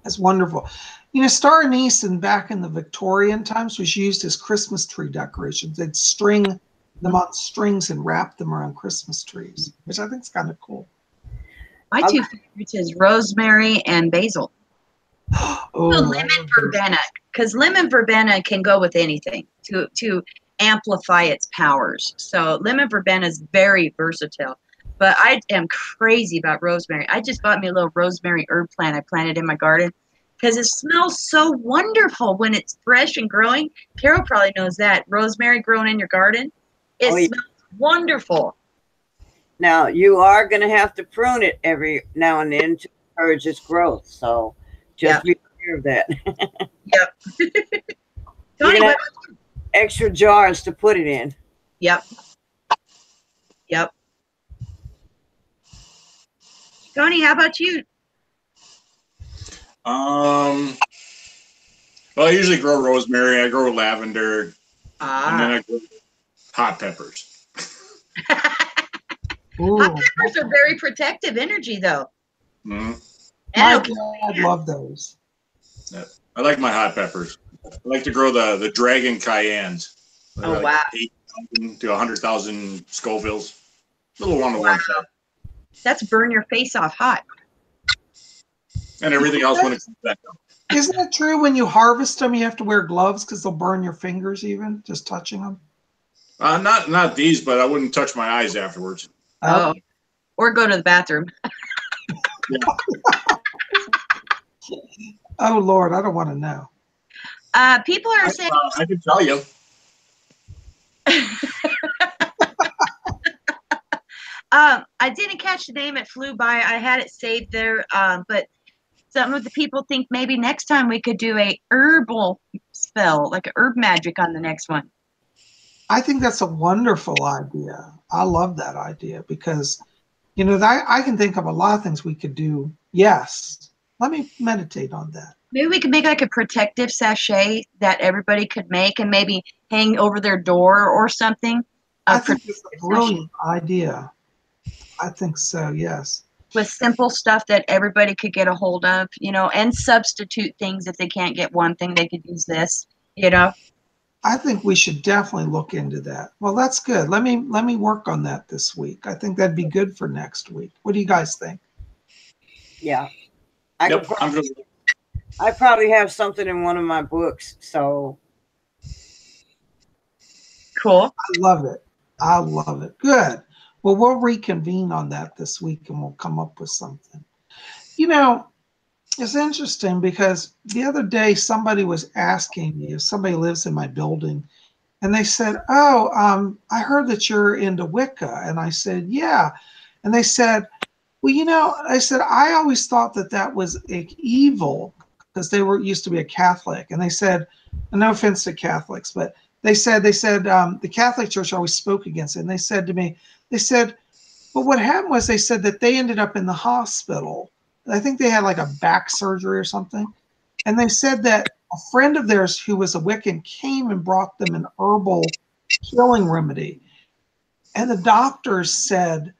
That's wonderful. You know, star anise back in the Victorian times was used as Christmas tree decorations. They'd string them on strings and wrap them around Christmas trees, which I think is kind of cool. My two favorites is rosemary and basil. Oh, Lemon verbena, because lemon verbena can go with anything to amplify its powers. So lemon verbena is very versatile. But I am crazy about rosemary. I just bought me a little rosemary herb plant I planted in my garden, because it smells so wonderful when it's fresh and growing. Carol probably knows that. Rosemary grown in your garden, it smells wonderful. Now, you are going to have to prune it every now and then to encourage its growth. So just be aware of that. Yep. Tony, have extra jars to put it in. Yep. Yep. Tony, how about you? Well, I usually grow rosemary. I grow lavender, and then I grow hot peppers. Hot peppers are very protective energy, though. Mm-hmm. My dad loved those. Yeah. I like my hot peppers. I like to grow the dragon cayennes. Oh, like wow. 8,000 to 100,000 Scovilles. A little on the warm side. That's burn your face off hot. And everything else when it comes back up. Isn't it true when you harvest them, you have to wear gloves because they'll burn your fingers even, just touching them? Not these, but I wouldn't touch my eyes afterwards. Oh. Or go to the bathroom. Oh, Lord, I don't want to know. People are saying... I can tell you. I didn't catch the name. It flew by. I had it saved there. But some of the people think maybe next time we could do a herbal spell, like a herb magic on the next one. I think that's a wonderful idea. I love that idea because, you know, I can think of a lot of things we could do. Yes. Let me meditate on that. Maybe we could make like a protective sachet that everybody could make and maybe hang over their door or something. I think it's a brilliant idea. I think so, yes. With simple stuff that everybody could get a hold of, you know, and substitute things. If they can't get one thing, they could use this, you know. I think we should definitely look into that. Well, that's good. Let me work on that this week. I think that'd be good for next week. What do you guys think? Yeah. I probably have something in one of my books, so. Cool. I love it. I love it. Good. Well, we'll reconvene on that this week and we'll come up with something. You know, it's interesting because the other day somebody was asking me if somebody lives in my building and they said, oh, I heard that you're into Wicca. And I said, yeah. And they said, well, you know, I said, I always thought that that was evil because they used to be a Catholic. And they said, and no offense to Catholics, but they said the Catholic Church always spoke against it. And they said to me, they said, but what happened was they said that they ended up in the hospital. I think they had like a back surgery or something. And they said that a friend of theirs who was a Wiccan came and brought them an herbal healing remedy. And the doctors said,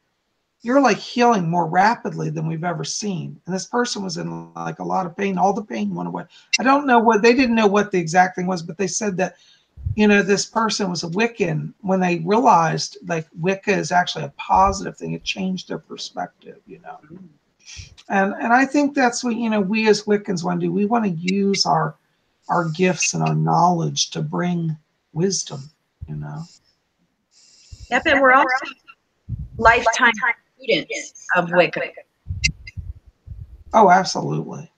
you're like healing more rapidly than we've ever seen. And this person was in like a lot of pain. All the pain went away. I don't know what, they didn't know what the exact thing was, but they said that, you know, this person was a Wiccan. When they realized like Wicca is actually a positive thing, it changed their perspective, you know. And I think that's what, you know, we as Wiccans want to do. We want to use our gifts and our knowledge to bring wisdom, you know. Yep, and we're also lifetime students of Wicca. Oh, absolutely.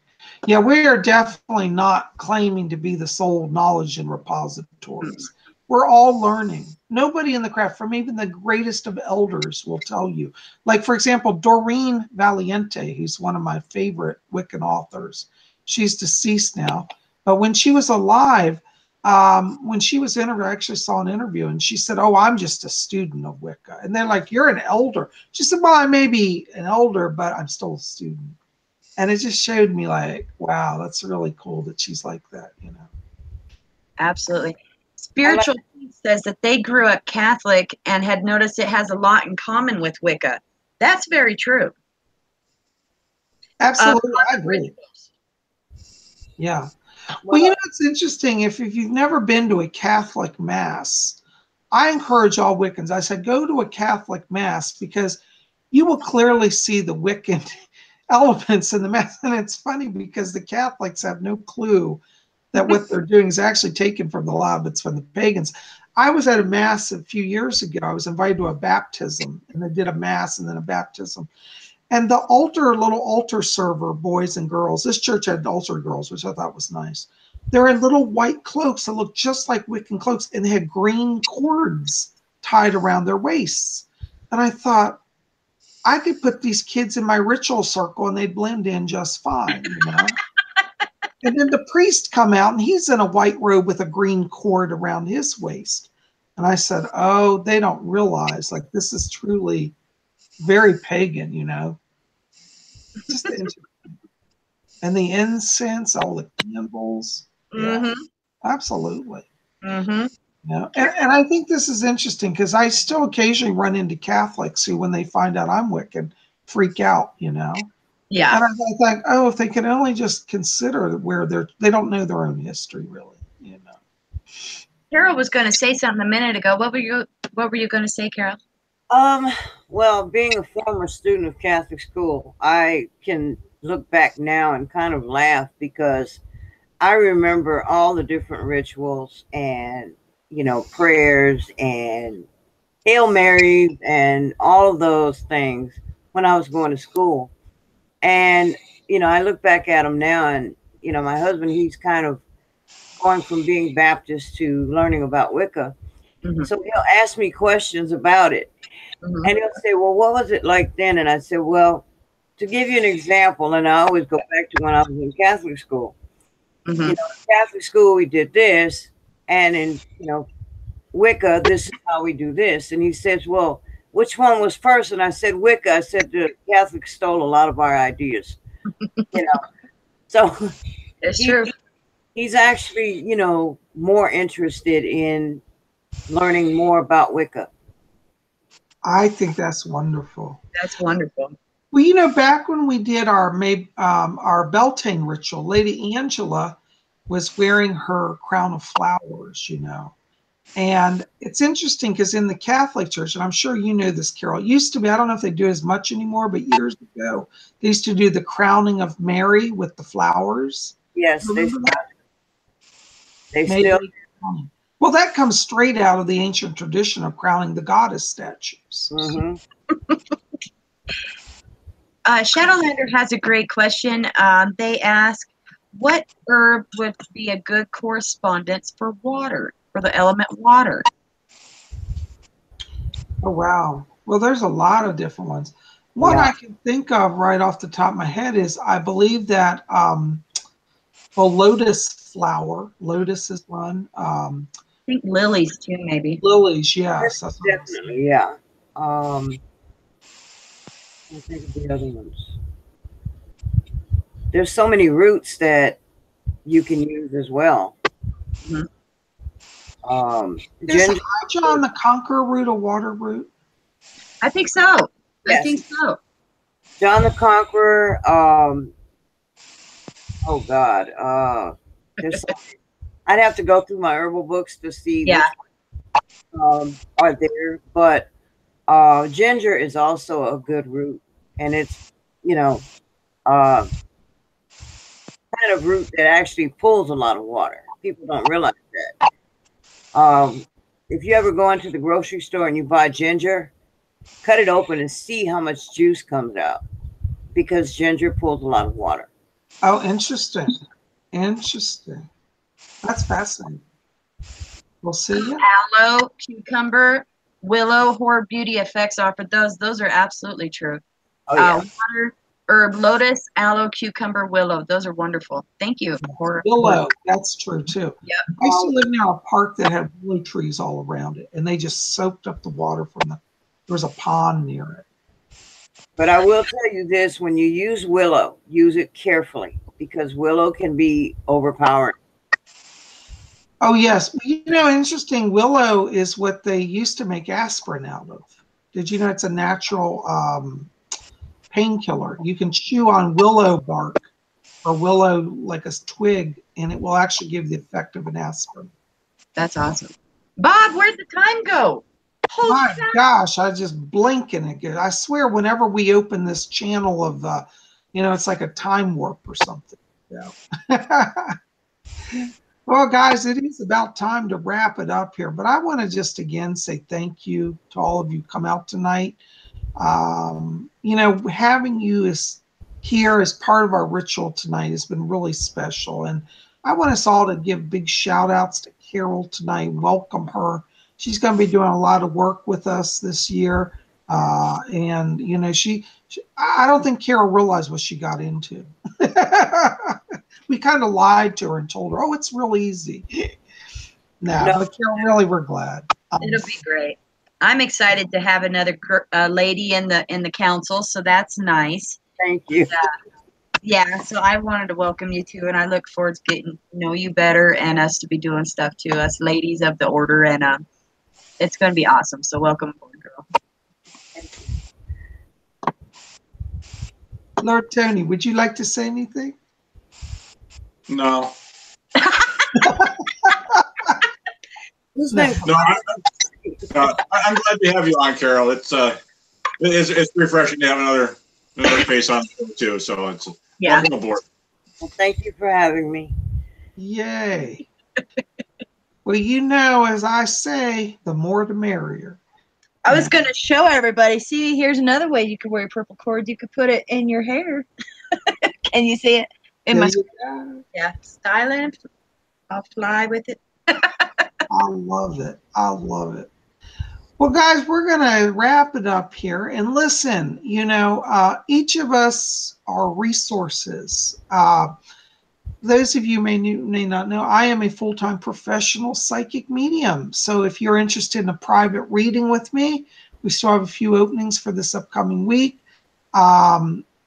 Yeah, we are definitely not claiming to be the sole knowledge and repositories. We're all learning. Nobody in the craft, from even the greatest of elders, will tell you. Like, for example, Doreen Valiente, who's one of my favorite Wiccan authors. She's deceased now. But when she was alive, when she was interviewed, I actually saw an interview, and she said, oh, I'm just a student of Wicca. And they're like, you're an elder. She said, well, I may be an elder, but I'm still a student. And it just showed me like, wow, that's really cool that she's like that, you know. Absolutely. Spiritual says that they grew up Catholic and had noticed it has a lot in common with Wicca. That's very true. Absolutely, I agree. Yeah. Well, you know, it's interesting. If you've never been to a Catholic Mass, I encourage all Wiccans. I said, go to a Catholic Mass because you will clearly see the Wiccan elements in the Mass. And it's funny because the Catholics have no clue that what they're doing is actually taken from the law, but it's from the pagans. I was at a Mass a few years ago. I was invited to a baptism, and they did a Mass and then a baptism. And the little altar server boys and girls, this church had altar girls, which I thought was nice. They're in little white cloaks that look just like Wiccan cloaks, and they had green cords tied around their waists. And I thought, I could put these kids in my ritual circle and they'd blend in just fine, you know? And then the priest come out, and he's in a white robe with a green cord around his waist. And I said, oh, they don't realize, like, this is truly very pagan, you know. Just interesting. And the incense, all the candles. Yeah, absolutely. Yeah. And I think this is interesting because I still occasionally run into Catholics who, when they find out I'm Wiccan, freak out, you know. Yeah. And I think, oh, if they could only just consider where they don't know their own history, really, you know. Carol was going to say something a minute ago. What were you going to say, Carol? Well, being a former student of Catholic school, I can look back now and kind of laugh because I remember all the different rituals and, you know, prayers and Hail Marys and all of those things when I was going to school. And, you know, I look back at them now and, you know, my husband, he's kind of going from being Baptist to learning about Wicca. So he'll ask me questions about it. And he'll say, well, what was it like then? And I said, well, to give you an example, and I always go back to when I was in Catholic school. You know, in Catholic school, we did this. And in, you know, Wicca, this is how we do this. And he says, well, which one was first? And I said, Wicca. I said, the Catholics stole a lot of our ideas. You know, so It's true. He's actually, you know, more interested in learning more about Wicca. I think that's wonderful. That's wonderful. Well, you know, back when we did our Beltane ritual, Lady Angela was wearing her crown of flowers, you know. And it's interesting because in the Catholic Church, and I'm sure you know this, Carol, it used to be, I don't know if they do as much anymore, but years ago, they used to do the crowning of Mary with the flowers. Yes, they still. Well, that comes straight out of the ancient tradition of crowning the goddess statues. Shadowlander has a great question. They ask, what herb would be a good correspondence for water, for the element water? Oh, wow. Well, there's a lot of different ones. One I can think of right off the top of my head is, I believe that, lotus flower. Lotus is one. I think lilies too, maybe. Lilies, yes. That's definitely, yeah. I think of the other ones. There's so many roots that you can use as well. Is High John the Conqueror root a water root? I think so. Yes. I think so. John the Conqueror. Oh God. I'd have to go through my herbal books to see which are there. But ginger is also a good root, and it's, you know, kind of root that actually pulls a lot of water. People don't realize that. If you ever go into the grocery store and you buy ginger, cut it open and see how much juice comes out, because ginger pulls a lot of water. Oh, interesting. Interesting. That's fascinating. We'll see you. Aloe, cucumber, willow, horror beauty effects offered. Those are absolutely true. Oh, yeah. Water, herb, lotus, aloe, cucumber, willow. Those are wonderful. Thank you. Willow, that's true too. Yep. I used to live near a park that had willow trees all around it, and they just soaked up the water from there was a pond near it. But I will tell you this, when you use willow, use it carefully, because willow can be overpowering. Oh, yes. You know, interesting, willow is what they used to make aspirin out of. Did you know it's a natural painkiller? You can chew on willow bark or willow, like a twig, and it will actually give the effect of an aspirin. That's awesome. Bob, where'd the time go? My gosh, I just blink and it goes. I swear, whenever we open this channel of, it's like a time warp or something. Yeah. Well, guys, it is about time to wrap it up here. But I want to just again say thank you to all of you come out tonight. Having you here as part of our ritual tonight has been really special. And I want us all to give big shout outs to Carol tonight. Welcome her. She's going to be doing a lot of work with us this year. I don't think Carol realized what she got into. We kind of lied to her and told her, oh, it's real easy. But Carol, really, we're glad. It'll be great. I'm excited to have another lady in the council, so that's nice. Thank you. Yeah, so I wanted to welcome you too, and I look forward to getting to know you better and us to be doing stuff too, us ladies of the order, and it's going to be awesome. So welcome aboard, girl. Lord Tony, would you like to say anything? No. No. I'm glad to have you on, Carol. It's refreshing to have another face on the show too. So it's welcome aboard. Well, thank you for having me. Yay. Well, you know, as I say, the more the merrier. I was going to show everybody. See, here's another way you could wear purple cord. You could put it in your hair. Can you see it? Yeah, styling. I'll fly with it. I love it. I love it. Well, guys, we're going to wrap it up here. And listen, you know, each of us are resources. Those of you may not know, I am a full-time professional psychic medium. So if you're interested in a private reading with me, we still have a few openings for this upcoming week.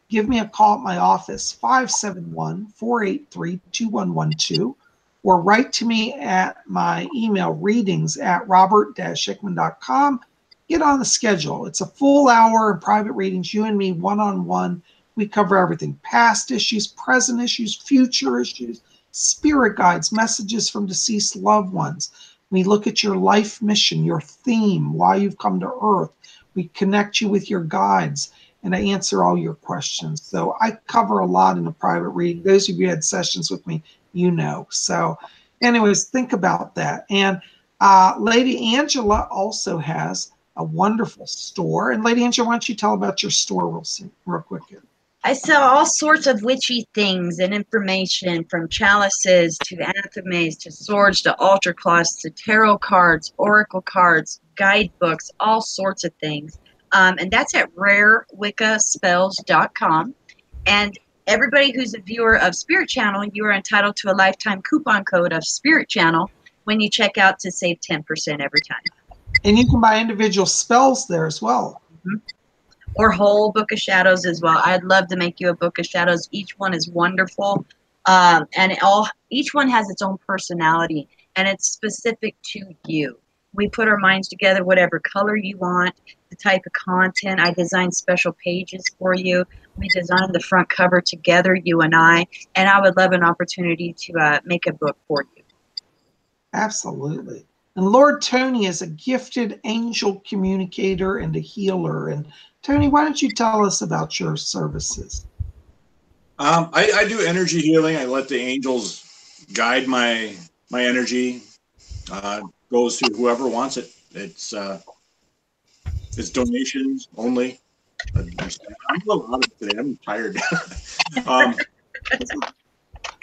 Give me a call at my office, 571-483-2112, or write to me at my email, readings@robert-hickman.com. Get on the schedule. It's a full hour of private readings, you and me, one-on-one. We cover everything: past issues, present issues, future issues, spirit guides, messages from deceased loved ones. We look at your life mission, your theme, why you've come to Earth. We connect you with your guides, and I answer all your questions. So I cover a lot in a private reading. Those of you who had sessions with me, you know. So anyways, think about that. And Lady Angela also has a wonderful store. And Lady Angela, why don't you tell about your store real quick here? I sell all sorts of witchy things and information, from chalices to anathemes to swords to altar cloths to tarot cards, oracle cards, guidebooks, all sorts of things. And that's at rarewiccaspells.com. And everybody who's a viewer of Spirit Channel, you are entitled to a lifetime coupon code of Spirit Channel when you check out to save 10% every time. And you can buy individual spells there as well. Mm-hmm. Or whole Book of Shadows as well. I'd love to make you a Book of Shadows. Each one is wonderful. And each one has its own personality, and it's specific to you. We put our minds together, whatever color you want, the type of content. I designed special pages for you. We designed the front cover together, you and I would love an opportunity to make a book for you. Absolutely. And Lord Tony is a gifted angel communicator and a healer. And Tony, why don't you tell us about your services? I do energy healing. I let the angels guide my energy. Goes to whoever wants it. It's donations only. I'm a little out of it today. I'm tired. I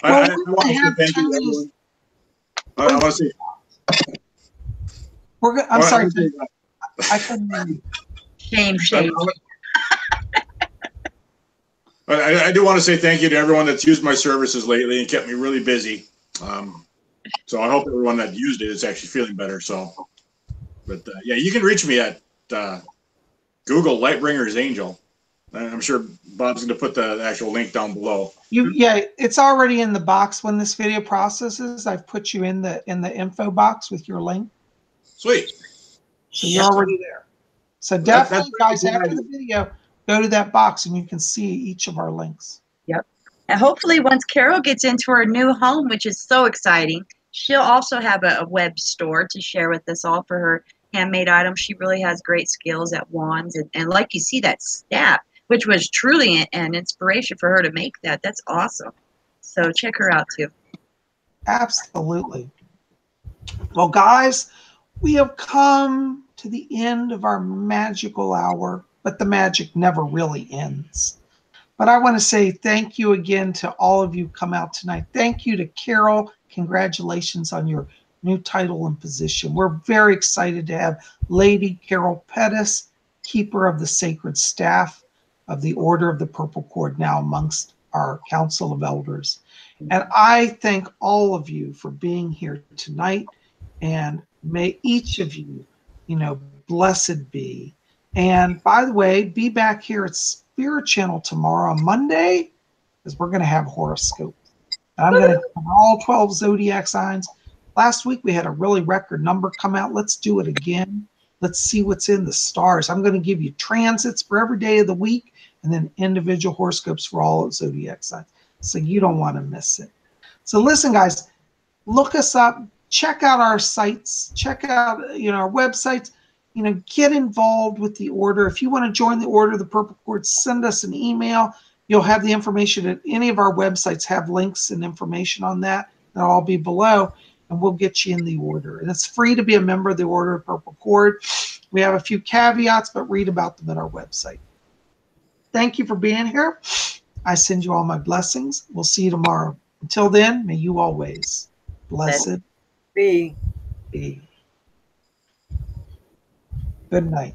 want to say thank you to everyone. I want to say. I'm sorry. I couldn't hear you. Shame. I do want to say thank you to everyone that's used my services lately and kept me really busy. So I hope everyone that used it is actually feeling better. So, but yeah, you can reach me at Google Lightbringer's Angel. I'm sure Bob's going to put the actual link down below. Yeah, it's already in the box when this video processes. I've put you in the info box with your link. Sweet. So you're already there. So definitely, guys, after the video, go to that box and you can see each of our links. Yep. And hopefully once Carol gets into her new home, which is so exciting, she'll also have a web store to share with us all for her handmade items. She really has great skills at wands. And like you see that staff, which was truly an inspiration for her to make that. That's awesome. So check her out too. Absolutely. Well, guys, we have come to the end of our magical hour, but the magic never really ends. But I want to say thank you again to all of you who come out tonight. Thank you to Carol. Congratulations on your new title and position. We're very excited to have Lady Carol Pettis, Keeper of the Sacred Staff of the Order of the Purple Cord, now amongst our Council of Elders. And I thank all of you for being here tonight, and may each of you blessed be. And by the way, be back here at Spirit Channel tomorrow on Monday, because we're going to have horoscope. And I'm going to cover all 12 zodiac signs. Last week we had a really record number come out. Let's do it again. Let's see what's in the stars. I'm going to give you transits for every day of the week and then individual horoscopes for all zodiac signs. So you don't want to miss it. So listen, guys, look us up. Check out our sites. Check out our websites. Get involved with the order. If you want to join the Order of the Purple Cord, send us an email. You'll have the information at any of our websites, have links and information on that. They'll all be below, and we'll get you in the order. And it's free to be a member of the Order of Purple Cord. We have a few caveats, but read about them at our website. Thank you for being here. I send you all my blessings. We'll see you tomorrow. Until then, may you always blessed be. Good night.